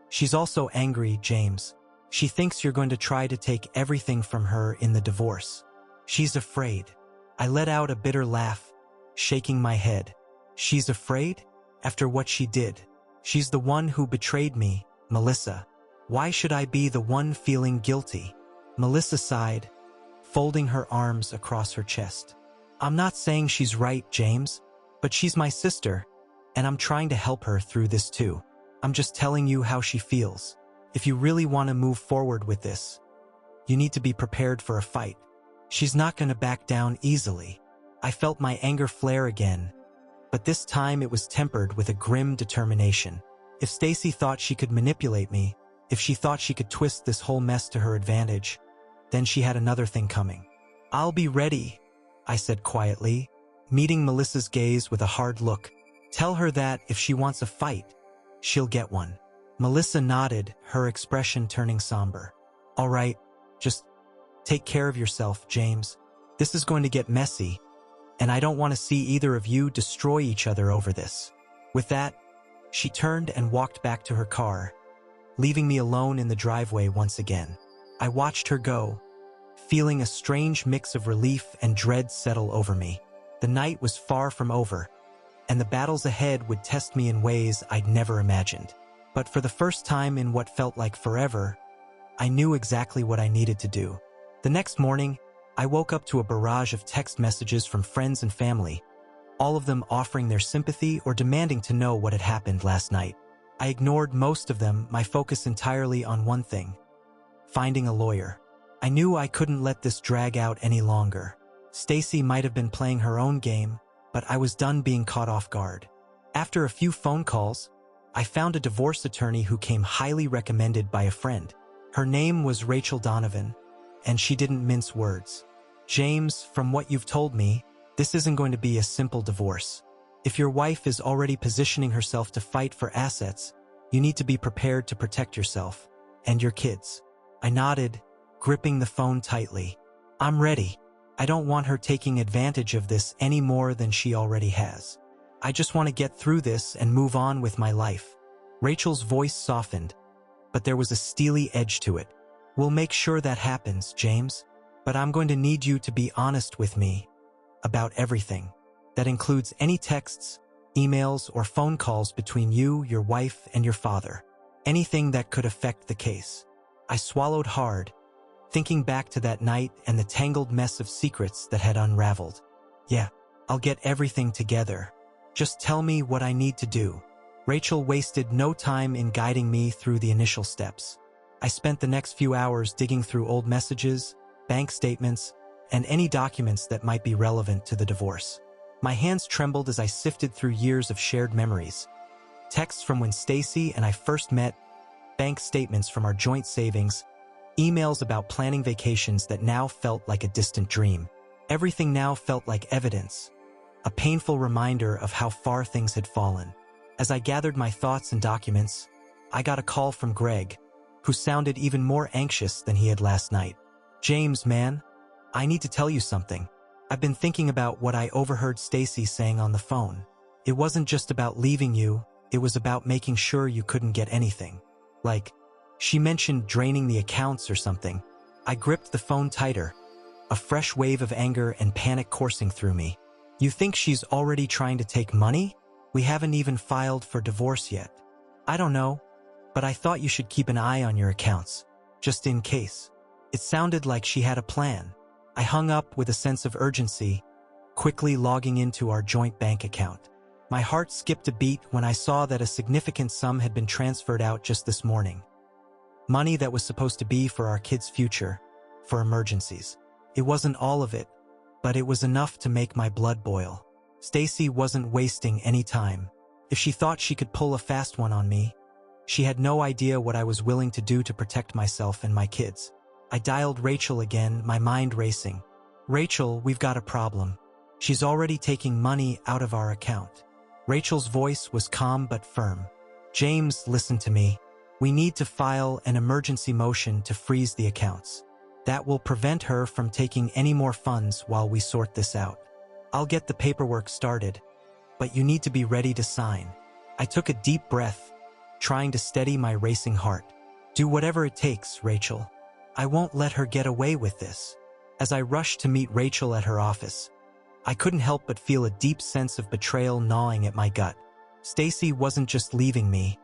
she's also angry, James. She thinks you're going to try to take everything from her in the divorce. She's afraid." I let out a bitter laugh, shaking my head. "She's afraid? After what she did? She's the one who betrayed me, Melissa. Why should I be the one feeling guilty?" Melissa sighed, folding her arms across her chest. "I'm not saying she's right, James, but she's my sister, and I'm trying to help her through this too. I'm just telling you how she feels. If you really want to move forward with this, you need to be prepared for a fight. She's not going to back down easily." I felt my anger flare again, but this time it was tempered with a grim determination. If Stacy thought she could manipulate me, if she thought she could twist this whole mess to her advantage, then she had another thing coming. "I'll be ready," I said quietly, meeting Melissa's gaze with a hard look. "Tell her that if she wants a fight, she'll get one." Melissa nodded, her expression turning somber. "All right, just take care of yourself, James. This is going to get messy, and I don't want to see either of you destroy each other over this." With that, she turned and walked back to her car, leaving me alone in the driveway once again. I watched her go, feeling a strange mix of relief and dread settle over me. The night was far from over, and the battles ahead would test me in ways I'd never imagined. But for the first time in what felt like forever, I knew exactly what I needed to do. The next morning, I woke up to a barrage of text messages from friends and family, all of them offering their sympathy or demanding to know what had happened last night. I ignored most of them, my focus entirely on one thing: finding a lawyer. I knew I couldn't let this drag out any longer. Stacy might have been playing her own game, but I was done being caught off guard. After a few phone calls, I found a divorce attorney who came highly recommended by a friend. Her name was Rachel Donovan, and she didn't mince words. "James, from what you've told me, this isn't going to be a simple divorce. If your wife is already positioning herself to fight for assets, you need to be prepared to protect yourself and your kids." I nodded, gripping the phone tightly. "I'm ready. I don't want her taking advantage of this any more than she already has. I just want to get through this and move on with my life." Rachel's voice softened, but there was a steely edge to it. "We'll make sure that happens, James, but I'm going to need you to be honest with me about everything. That includes any texts, emails, or phone calls between you, your wife, and your father. Anything that could affect the case." I swallowed hard, thinking back to that night and the tangled mess of secrets that had unraveled. "Yeah, I'll get everything together. Just tell me what I need to do." Rachel wasted no time in guiding me through the initial steps. I spent the next few hours digging through old messages, bank statements, and any documents that might be relevant to the divorce. My hands trembled as I sifted through years of shared memories. Texts from when Stacy and I first met, bank statements from our joint savings, emails about planning vacations that now felt like a distant dream. Everything now felt like evidence, a painful reminder of how far things had fallen. As I gathered my thoughts and documents, I got a call from Greg, who sounded even more anxious than he had last night. "James, man, I need to tell you something. I've been thinking about what I overheard Stacy saying on the phone. It wasn't just about leaving you, It was about making sure you couldn't get anything. Like, she mentioned draining the accounts or something. I gripped the phone tighter, a fresh wave of anger and panic coursing through me. You think she's already trying to take money? We haven't even filed for divorce yet. I don't know, but I thought you should keep an eye on your accounts, just in case. It sounded like she had a plan. I hung up with a sense of urgency, quickly logging into our joint bank account. My heart skipped a beat when I saw that a significant sum had been transferred out just this morning. Money that was supposed to be for our kids' future, for emergencies. It wasn't all of it, but it was enough to make my blood boil. Stacy wasn't wasting any time. If she thought she could pull a fast one on me, she had no idea what I was willing to do to protect myself and my kids. I dialed Rachel again, my mind racing. Rachel, we've got a problem. She's already taking money out of our account. Rachel's voice was calm but firm. James, listen to me. We need to file an emergency motion to freeze the accounts. That will prevent her from taking any more funds while we sort this out. I'll get the paperwork started, but you need to be ready to sign. I took a deep breath, trying to steady my racing heart. Do whatever it takes, Rachel. I won't let her get away with this. As I rushed to meet Rachel at her office, I couldn't help but feel a deep sense of betrayal gnawing at my gut. Stacy wasn't just leaving me.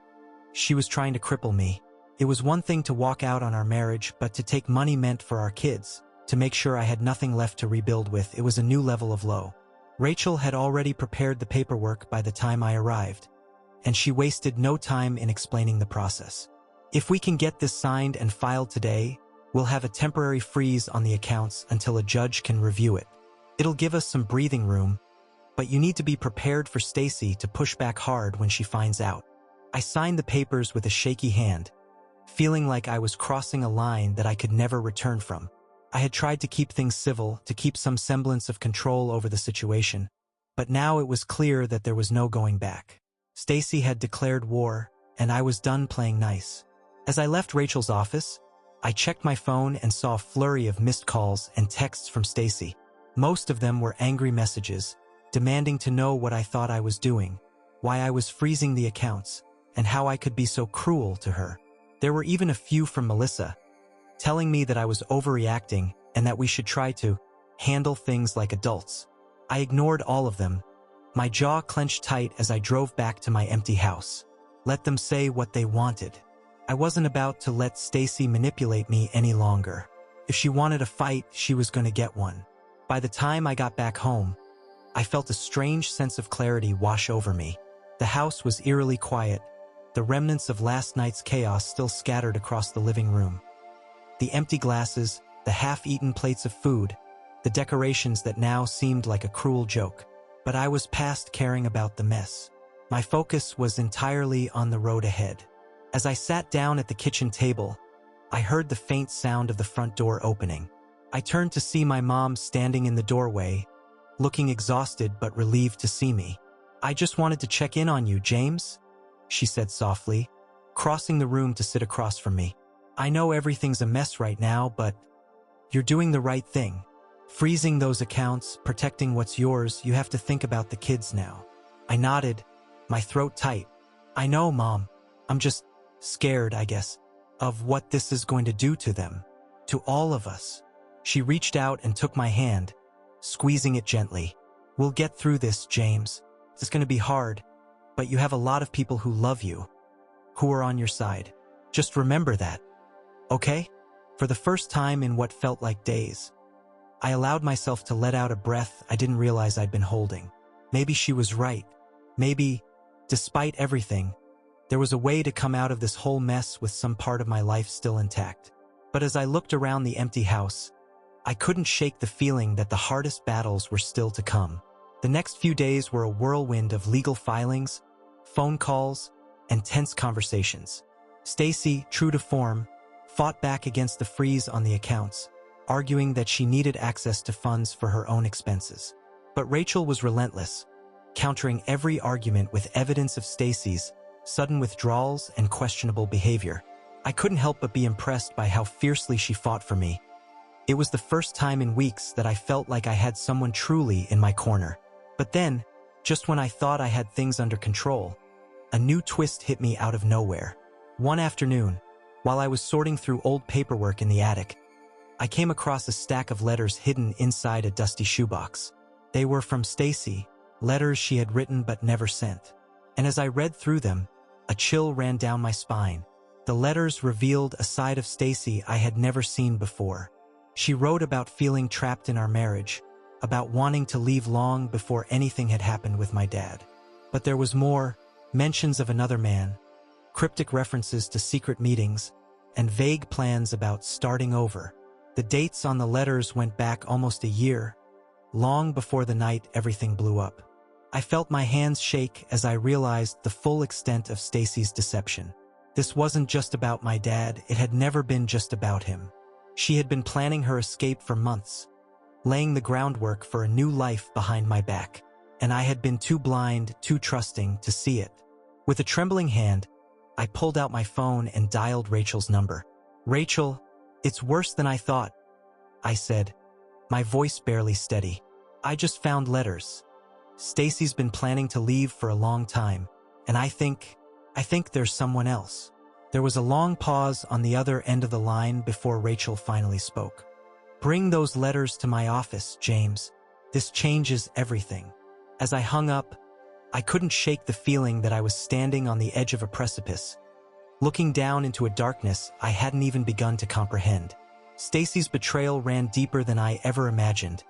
She was trying to cripple me. It was one thing to walk out on our marriage, but to take money meant for our kids, to make sure I had nothing left to rebuild with, it was a new level of low. Rachel had already prepared the paperwork by the time I arrived, and she wasted no time in explaining the process. If we can get this signed and filed today, we'll have a temporary freeze on the accounts until a judge can review it. It'll give us some breathing room, but you need to be prepared for Stacy to push back hard when she finds out. I signed the papers with a shaky hand, feeling like I was crossing a line that I could never return from. I had tried to keep things civil, to keep some semblance of control over the situation, but now it was clear that there was no going back. Stacy had declared war, and I was done playing nice. As I left Rachel's office, I checked my phone and saw a flurry of missed calls and texts from Stacy. Most of them were angry messages, demanding to know what I thought I was doing, why I was freezing the accounts, and how I could be so cruel to her. There were even a few from Melissa, telling me that I was overreacting and that we should try to handle things like adults. I ignored all of them, my jaw clenched tight as I drove back to my empty house. Let them say what they wanted. I wasn't about to let Stacy manipulate me any longer. If she wanted a fight, she was going to get one. By the time I got back home, I felt a strange sense of clarity wash over me. The house was eerily quiet, the remnants of last night's chaos still scattered across the living room. The empty glasses, the half-eaten plates of food, the decorations that now seemed like a cruel joke. But I was past caring about the mess. My focus was entirely on the road ahead. As I sat down at the kitchen table, I heard the faint sound of the front door opening. I turned to see my mom standing in the doorway, looking exhausted but relieved to see me. "I just wanted to check in on you, James," she said softly, crossing the room to sit across from me. "I know everything's a mess right now, but you're doing the right thing. Freezing those accounts, protecting what's yours, you have to think about the kids now." I nodded, my throat tight. "I know, Mom. I'm just scared, I guess, of what this is going to do to them, to all of us." She reached out and took my hand, squeezing it gently. "We'll get through this, James. It's going to be hard, but you have a lot of people who love you, who are on your side. Just remember that, okay?" For the first time in what felt like days, I allowed myself to let out a breath I didn't realize I'd been holding. Maybe she was right. Maybe, despite everything, there was a way to come out of this whole mess with some part of my life still intact. But as I looked around the empty house, I couldn't shake the feeling that the hardest battles were still to come. The next few days were a whirlwind of legal filings, phone calls, and tense conversations. Stacy, true to form, fought back against the freeze on the accounts, arguing that she needed access to funds for her own expenses. But Rachel was relentless, countering every argument with evidence of Stacy's sudden withdrawals and questionable behavior. I couldn't help but be impressed by how fiercely she fought for me. It was the first time in weeks that I felt like I had someone truly in my corner. But then, just when I thought I had things under control, a new twist hit me out of nowhere. One afternoon, while I was sorting through old paperwork in the attic, I came across a stack of letters hidden inside a dusty shoebox. They were from Stacy, letters she had written but never sent. And as I read through them, a chill ran down my spine. The letters revealed a side of Stacy I had never seen before. She wrote about feeling trapped in our marriage, about wanting to leave long before anything had happened with my dad. But there was more, mentions of another man, cryptic references to secret meetings, and vague plans about starting over. The dates on the letters went back almost a year, long before the night everything blew up. I felt my hands shake as I realized the full extent of Stacy's deception. This wasn't just about my dad, it had never been just about him. She had been planning her escape for months, laying the groundwork for a new life behind my back, and I had been too blind, too trusting to see it. With a trembling hand, I pulled out my phone and dialed Rachel's number. "Rachel, it's worse than I thought," I said, my voice barely steady. "I just found letters. Stacy's been planning to leave for a long time, and I think there's someone else." There was a long pause on the other end of the line before Rachel finally spoke. "Bring those letters to my office, James. This changes everything." As I hung up, I couldn't shake the feeling that I was standing on the edge of a precipice, looking down into a darkness I hadn't even begun to comprehend. Stacy's betrayal ran deeper than I ever imagined,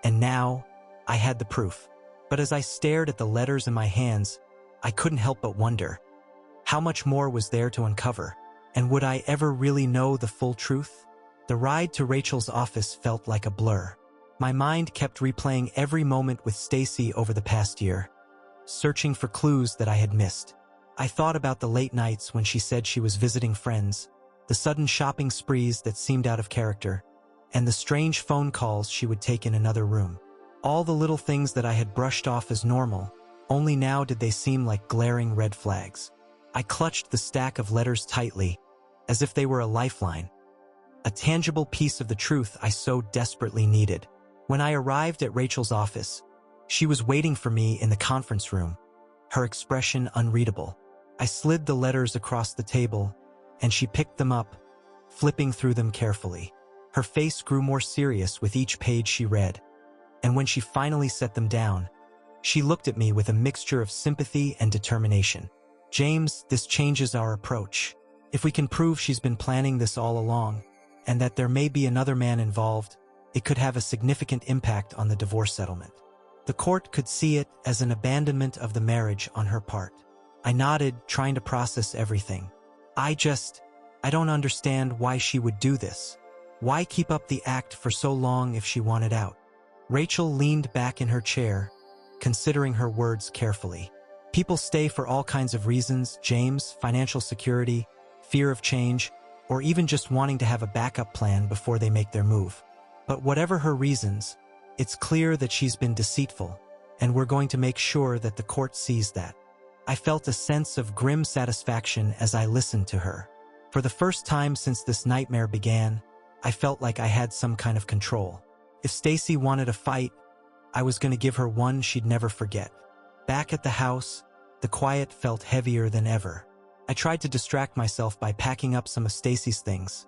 and now I had the proof. But as I stared at the letters in my hands, I couldn't help but wonder, how much more was there to uncover? And would I ever really know the full truth? The ride to Rachel's office felt like a blur. My mind kept replaying every moment with Stacy over the past year, searching for clues that I had missed. I thought about the late nights when she said she was visiting friends, the sudden shopping sprees that seemed out of character, and the strange phone calls she would take in another room. All the little things that I had brushed off as normal, only now did they seem like glaring red flags. I clutched the stack of letters tightly, as if they were a lifeline, a tangible piece of the truth I so desperately needed. When I arrived at Rachel's office, she was waiting for me in the conference room, her expression unreadable. I slid the letters across the table, and she picked them up, flipping through them carefully. Her face grew more serious with each page she read, and when she finally set them down, she looked at me with a mixture of sympathy and determination. "James, this changes our approach. If we can prove she's been planning this all along, and that there may be another man involved, it could have a significant impact on the divorce settlement. The court could see it as an abandonment of the marriage on her part." I nodded, trying to process everything. I don't understand why she would do this. Why keep up the act for so long if she wanted out?" Rachel leaned back in her chair, considering her words carefully. "People stay for all kinds of reasons, James: financial security, fear of change, or even just wanting to have a backup plan before they make their move. But whatever her reasons, it's clear that she's been deceitful, and we're going to make sure that the court sees that." I felt a sense of grim satisfaction as I listened to her. For the first time since this nightmare began, I felt like I had some kind of control. If Stacy wanted a fight, I was going to give her one she'd never forget. Back at the house, the quiet felt heavier than ever. I tried to distract myself by packing up some of Stacy's things.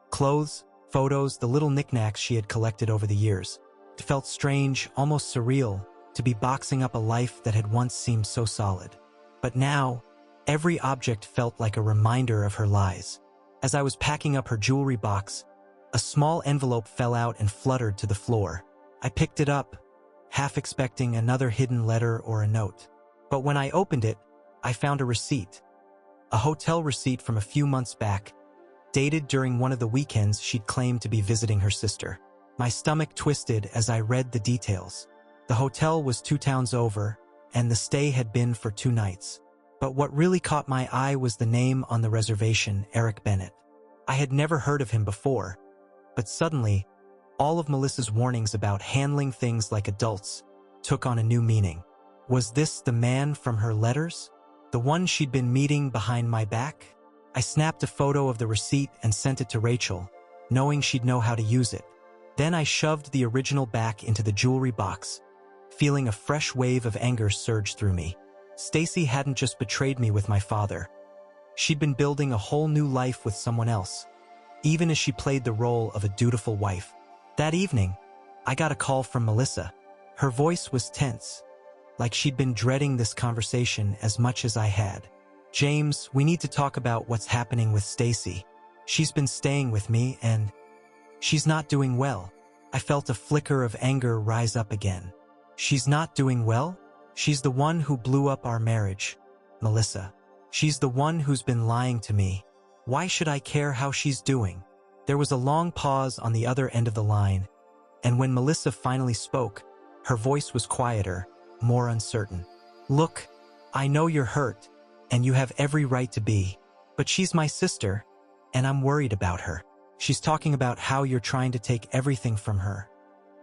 Clothes, photos, the little knickknacks she had collected over the years. It felt strange, almost surreal, to be boxing up a life that had once seemed so solid. But now, every object felt like a reminder of her lies. As I was packing up her jewelry box, a small envelope fell out and fluttered to the floor. I picked it up, half expecting another hidden letter or a note. But when I opened it, I found a receipt. A hotel receipt from a few months back, dated during one of the weekends she'd claimed to be visiting her sister. My stomach twisted as I read the details. The hotel was 2 towns over, and the stay had been for 2 nights. But what really caught my eye was the name on the reservation: Eric Bennett. I had never heard of him before, but suddenly, all of Melissa's warnings about handling things like adults took on a new meaning. Was this the man from her letters? The one she'd been meeting behind my back? I snapped a photo of the receipt and sent it to Rachel, knowing she'd know how to use it. Then I shoved the original back into the jewelry box, feeling a fresh wave of anger surge through me. Stacy hadn't just betrayed me with my father. She'd been building a whole new life with someone else, even as she played the role of a dutiful wife. That evening, I got a call from Melissa. Her voice was tense, like she'd been dreading this conversation as much as I had. "James, we need to talk about what's happening with Stacy. She's been staying with me and she's not doing well." I felt a flicker of anger rise up again. "She's not doing well? She's the one who blew up our marriage, Melissa. She's the one who's been lying to me. Why should I care how she's doing?" There was a long pause on the other end of the line, and when Melissa finally spoke, her voice was quieter, more uncertain. "Look, I know you're hurt, and you have every right to be, but she's my sister, and I'm worried about her. She's talking about how you're trying to take everything from her,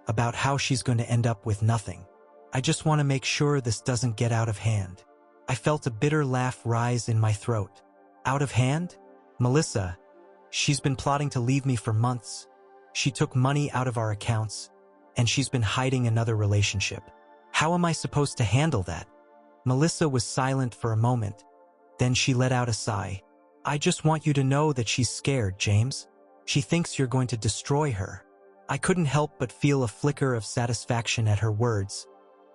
about how she's going to end up with nothing. I just want to make sure this doesn't get out of hand." I felt a bitter laugh rise in my throat. "Out of hand? Melissa, she's been plotting to leave me for months. She took money out of our accounts, and she's been hiding another relationship. How am I supposed to handle that?" Melissa was silent for a moment. Then she let out a sigh. "I just want you to know that she's scared, James. She thinks you're going to destroy her." I couldn't help but feel a flicker of satisfaction at her words,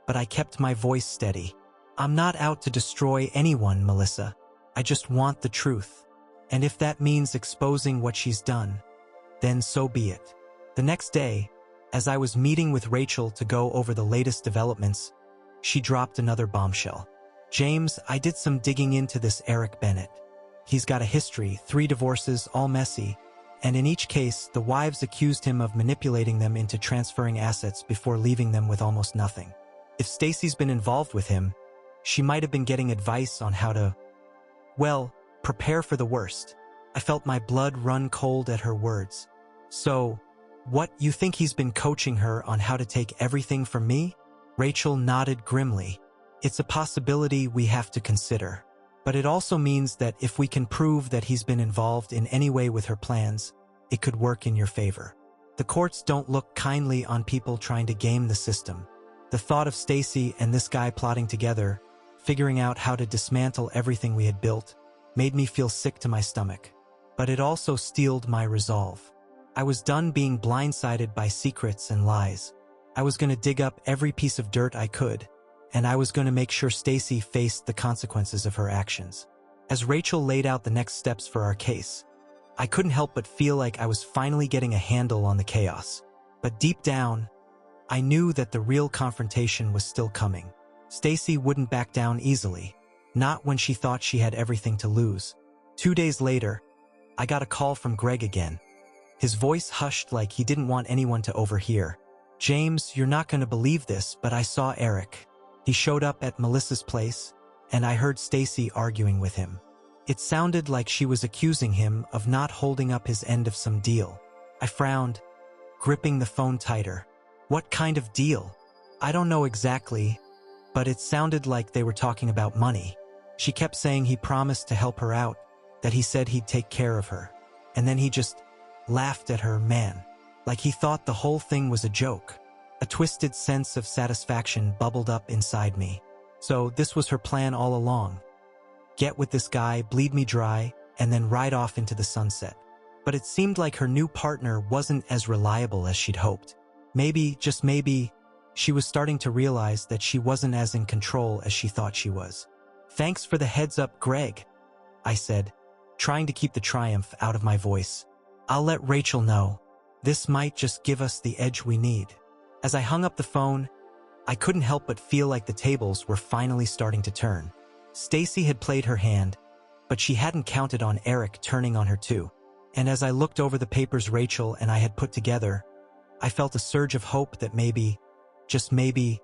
but I kept my voice steady. "I'm not out to destroy anyone, Melissa. I just want the truth. And if that means exposing what she's done, then so be it." The next day, as I was meeting with Rachel to go over the latest developments, she dropped another bombshell. "James, I did some digging into this Eric Bennett. He's got a history, 3 divorces, all messy, and in each case, the wives accused him of manipulating them into transferring assets before leaving them with almost nothing. If Stacy's been involved with him, she might have been getting advice on how to, well, prepare for the worst." I felt my blood run cold at her words. "So, what, you think he's been coaching her on how to take everything from me?" Rachel nodded grimly. "It's a possibility we have to consider. But it also means that if we can prove that he's been involved in any way with her plans, it could work in your favor. The courts don't look kindly on people trying to game the system." The thought of Stacy and this guy plotting together, figuring out how to dismantle everything we had built, made me feel sick to my stomach. But it also steeled my resolve. I was done being blindsided by secrets and lies. I was going to dig up every piece of dirt I could, and I was going to make sure Stacy faced the consequences of her actions. As Rachel laid out the next steps for our case, I couldn't help but feel like I was finally getting a handle on the chaos. But deep down, I knew that the real confrontation was still coming. Stacy wouldn't back down easily, not when she thought she had everything to lose. 2 days later, I got a call from Greg again. His voice hushed like he didn't want anyone to overhear. "James, you're not going to believe this, but I saw Eric. He showed up at Melissa's place, and I heard Stacy arguing with him. It sounded like she was accusing him of not holding up his end of some deal." I frowned, gripping the phone tighter. "What kind of deal?" "I don't know exactly, but it sounded like they were talking about money. She kept saying he promised to help her out, that he said he'd take care of her. And then he just laughed at her, man, like he thought the whole thing was a joke." A twisted sense of satisfaction bubbled up inside me. So this was her plan all along. Get with this guy, bleed me dry, and then ride off into the sunset. But it seemed like her new partner wasn't as reliable as she'd hoped. Maybe, just maybe, she was starting to realize that she wasn't as in control as she thought she was. "Thanks for the heads up, Greg," I said, trying to keep the triumph out of my voice. "I'll let Rachel know. This might just give us the edge we need." As I hung up the phone, I couldn't help but feel like the tables were finally starting to turn. Stacy had played her hand, but she hadn't counted on Eric turning on her too. And as I looked over the papers Rachel and I had put together, I felt a surge of hope that maybe, just maybe,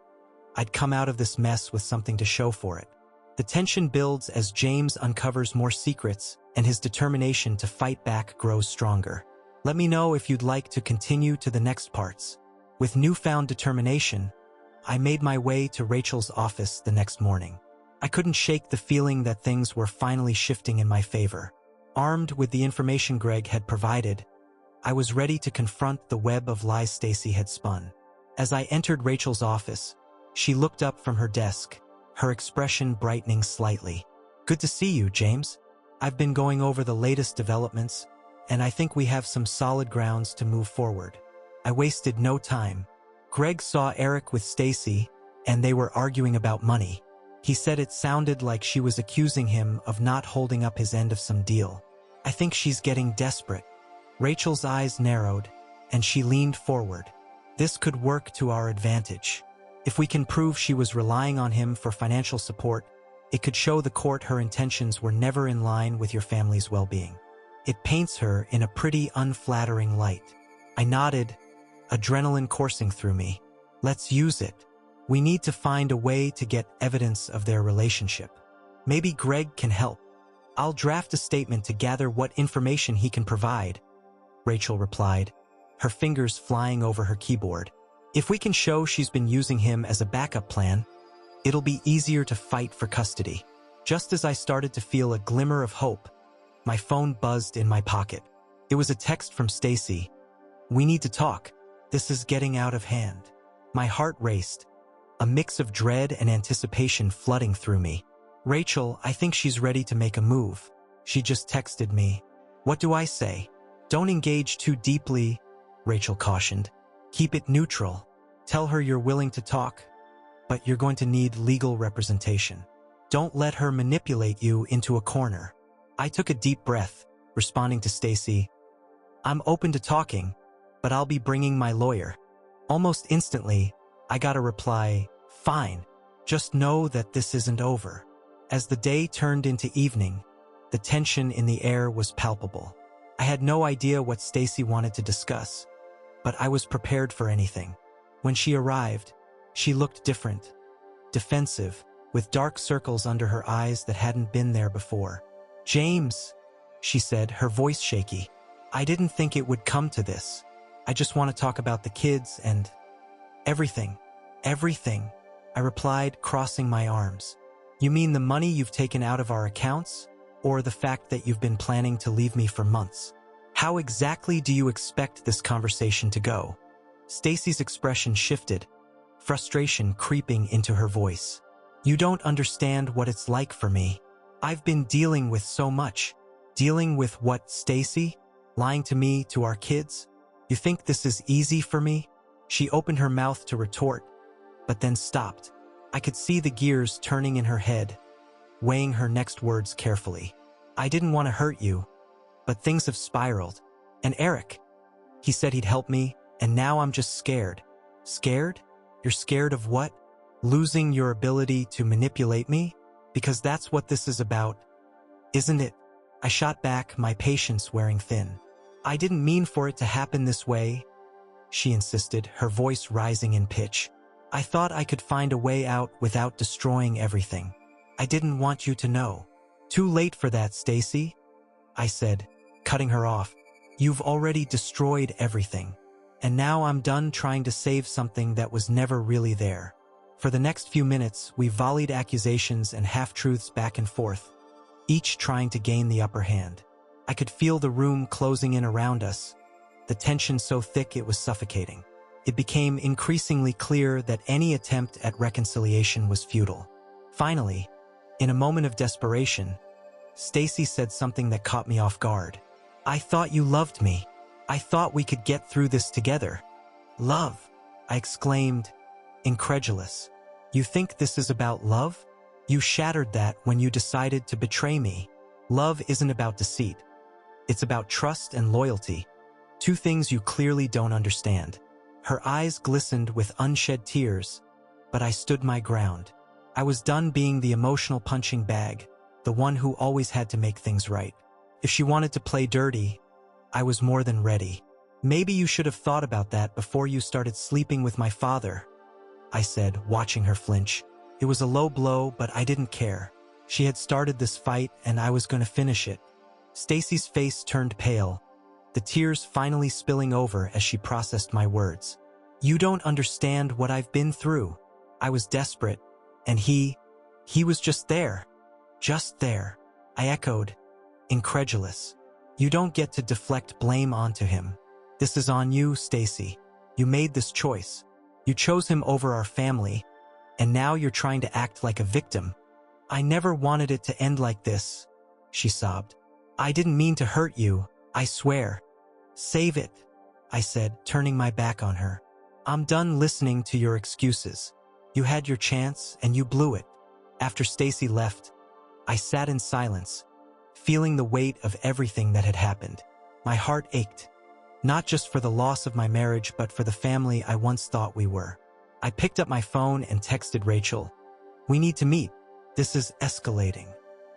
I'd come out of this mess with something to show for it. The tension builds as James uncovers more secrets, and his determination to fight back grows stronger. Let me know if you'd like to continue to the next parts. With newfound determination, I made my way to Rachel's office the next morning. I couldn't shake the feeling that things were finally shifting in my favor. Armed with the information Greg had provided, I was ready to confront the web of lies Stacy had spun. As I entered Rachel's office, she looked up from her desk, her expression brightening slightly. "Good to see you, James. I've been going over the latest developments, and I think we have some solid grounds to move forward." I wasted no time. Greg saw Eric with Stacy, and they were arguing about money. He said it sounded like she was accusing him of not holding up his end of some deal. "I think she's getting desperate." Rachel's eyes narrowed, and she leaned forward. "This could work to our advantage. If we can prove she was relying on him for financial support, it could show the court her intentions were never in line with your family's well-being. It paints her in a pretty unflattering light." I nodded, adrenaline coursing through me. "Let's use it. We need to find a way to get evidence of their relationship. Maybe Greg can help. I'll draft a statement to gather what information he can provide," Rachel replied, her fingers flying over her keyboard. "If we can show she's been using him as a backup plan, it'll be easier to fight for custody." Just as I started to feel a glimmer of hope, my phone buzzed in my pocket. It was a text from Stacy. "We need to talk. This is getting out of hand." My heart raced, a mix of dread and anticipation flooding through me. "Rachel, I think she's ready to make a move," she just texted me. "What do I say?" "Don't engage too deeply," Rachel cautioned. "Keep it neutral. Tell her you're willing to talk, but you're going to need legal representation. Don't let her manipulate you into a corner." I took a deep breath, responding to Stacy. "I'm open to talking, but I'll be bringing my lawyer." Almost instantly, I got a reply, "Fine. Just know that this isn't over." As the day turned into evening, the tension in the air was palpable. I had no idea what Stacy wanted to discuss, but I was prepared for anything. When she arrived, she looked different, defensive, with dark circles under her eyes that hadn't been there before. "James," she said, her voice shaky, "I didn't think it would come to this. I just want to talk about the kids and everything." "Everything," I replied, crossing my arms. "You mean the money you've taken out of our accounts, or the fact that you've been planning to leave me for months? How exactly do you expect this conversation to go?" Stacy's expression shifted, frustration creeping into her voice. "You don't understand what it's like for me. I've been dealing with so much." "Dealing with what, Stacy? Lying to me, to our kids? You think this is easy for me?" She opened her mouth to retort, but then stopped. I could see the gears turning in her head, weighing her next words carefully. "I didn't want to hurt you, but things have spiraled. And Eric, he said he'd help me, and now I'm just scared." "Scared? You're scared of what? Losing your ability to manipulate me? Because that's what this is about, isn't it?" I shot back, my patience wearing thin. "I didn't mean for it to happen this way," she insisted, her voice rising in pitch. "I thought I could find a way out without destroying everything. I didn't want you to know." "Too late for that, Stacy," I said, cutting her off. "You've already destroyed everything. And now I'm done trying to save something that was never really there." For the next few minutes, we volleyed accusations and half-truths back and forth, each trying to gain the upper hand. I could feel the room closing in around us, the tension so thick it was suffocating. It became increasingly clear that any attempt at reconciliation was futile. Finally, in a moment of desperation, Stacy said something that caught me off guard. "I thought you loved me. I thought we could get through this together." "Love?" I exclaimed, incredulous. "You think this is about love? You shattered that when you decided to betray me. Love isn't about deceit. It's about trust and loyalty. Two things you clearly don't understand." Her eyes glistened with unshed tears, but I stood my ground. I was done being the emotional punching bag, the one who always had to make things right. If she wanted to play dirty, I was more than ready. "Maybe you should have thought about that before you started sleeping with my father," I said, watching her flinch. It was a low blow, but I didn't care. She had started this fight, and I was going to finish it. Stacy's face turned pale, the tears finally spilling over as she processed my words. "You don't understand what I've been through. I was desperate, and he was just there." "Just there," I echoed, incredulous. "You don't get to deflect blame onto him. This is on you, Stacy. You made this choice. You chose him over our family, And now you're trying to act like a victim. I never wanted it to end like this, she sobbed. I didn't mean to hurt you, I swear. Save it, I said, turning my back on her. I'm done listening to your excuses. You had your chance and you blew it. After Stacy left, I sat in silence, feeling the weight of everything that had happened. My heart ached, not just for the loss of my marriage, but for the family I once thought we were. I picked up my phone and texted Rachel. We need to meet. This is escalating.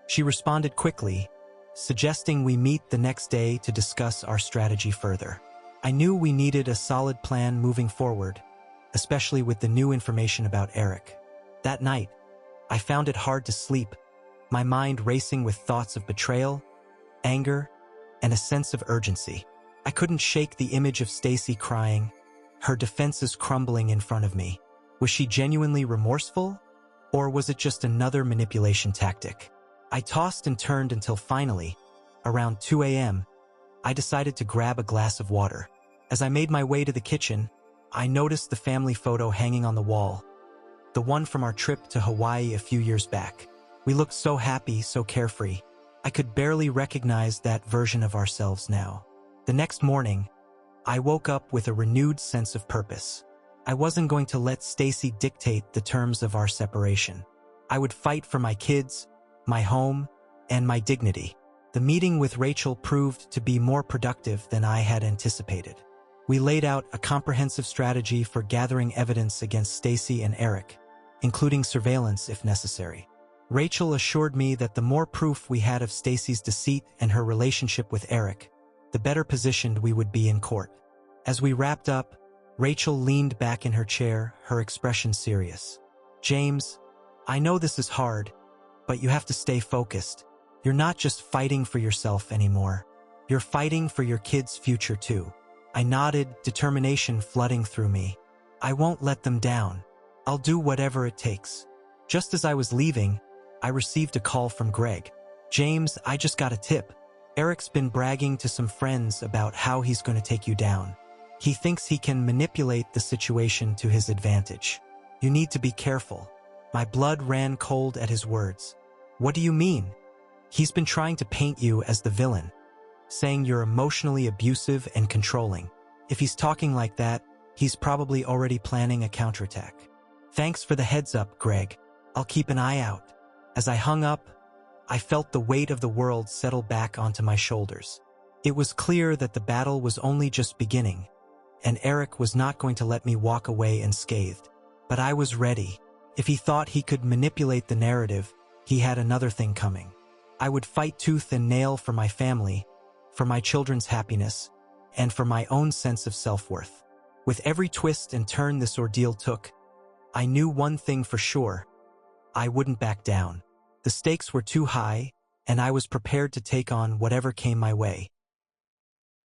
She responded quickly, suggesting we meet the next day to discuss our strategy further. I knew we needed a solid plan moving forward, especially with the new information about Eric. That night, I found it hard to sleep, my mind racing with thoughts of betrayal, anger, and a sense of urgency. I couldn't shake the image of Stacy crying, her defenses crumbling in front of me. Was she genuinely remorseful, or was it just another manipulation tactic? I tossed and turned until finally, around 2 a.m., I decided to grab a glass of water. As I made my way to the kitchen, I noticed the family photo hanging on the wall, the one from our trip to Hawaii a few years back. We looked so happy, so carefree. I could barely recognize that version of ourselves now. The next morning, I woke up with a renewed sense of purpose. I wasn't going to let Stacy dictate the terms of our separation. I would fight for my kids, my home, and my dignity. The meeting with Rachel proved to be more productive than I had anticipated. We laid out a comprehensive strategy for gathering evidence against Stacy and Eric, including surveillance if necessary. Rachel assured me that the more proof we had of Stacy's deceit and her relationship with Eric, the better positioned we would be in court. As we wrapped up, Rachel leaned back in her chair, her expression serious. James, I know this is hard, but you have to stay focused. You're not just fighting for yourself anymore. You're fighting for your kids' future too. I nodded, determination flooding through me. I won't let them down. I'll do whatever it takes. Just as I was leaving, I received a call from Greg. James, I just got a tip. Eric's been bragging to some friends about how he's going to take you down. He thinks he can manipulate the situation to his advantage. You need to be careful. My blood ran cold at his words. What do you mean? He's been trying to paint you as the villain, saying you're emotionally abusive and controlling. If he's talking like that, he's probably already planning a counterattack. Thanks for the heads up, Greg. I'll keep an eye out. As I hung up, I felt the weight of the world settle back onto my shoulders. It was clear that the battle was only just beginning, and Eric was not going to let me walk away unscathed. But I was ready. If he thought he could manipulate the narrative, he had another thing coming. I would fight tooth and nail for my family, for my children's happiness, and for my own sense of self-worth. With every twist and turn this ordeal took, I knew one thing for sure. I wouldn't back down. The stakes were too high, and I was prepared to take on whatever came my way.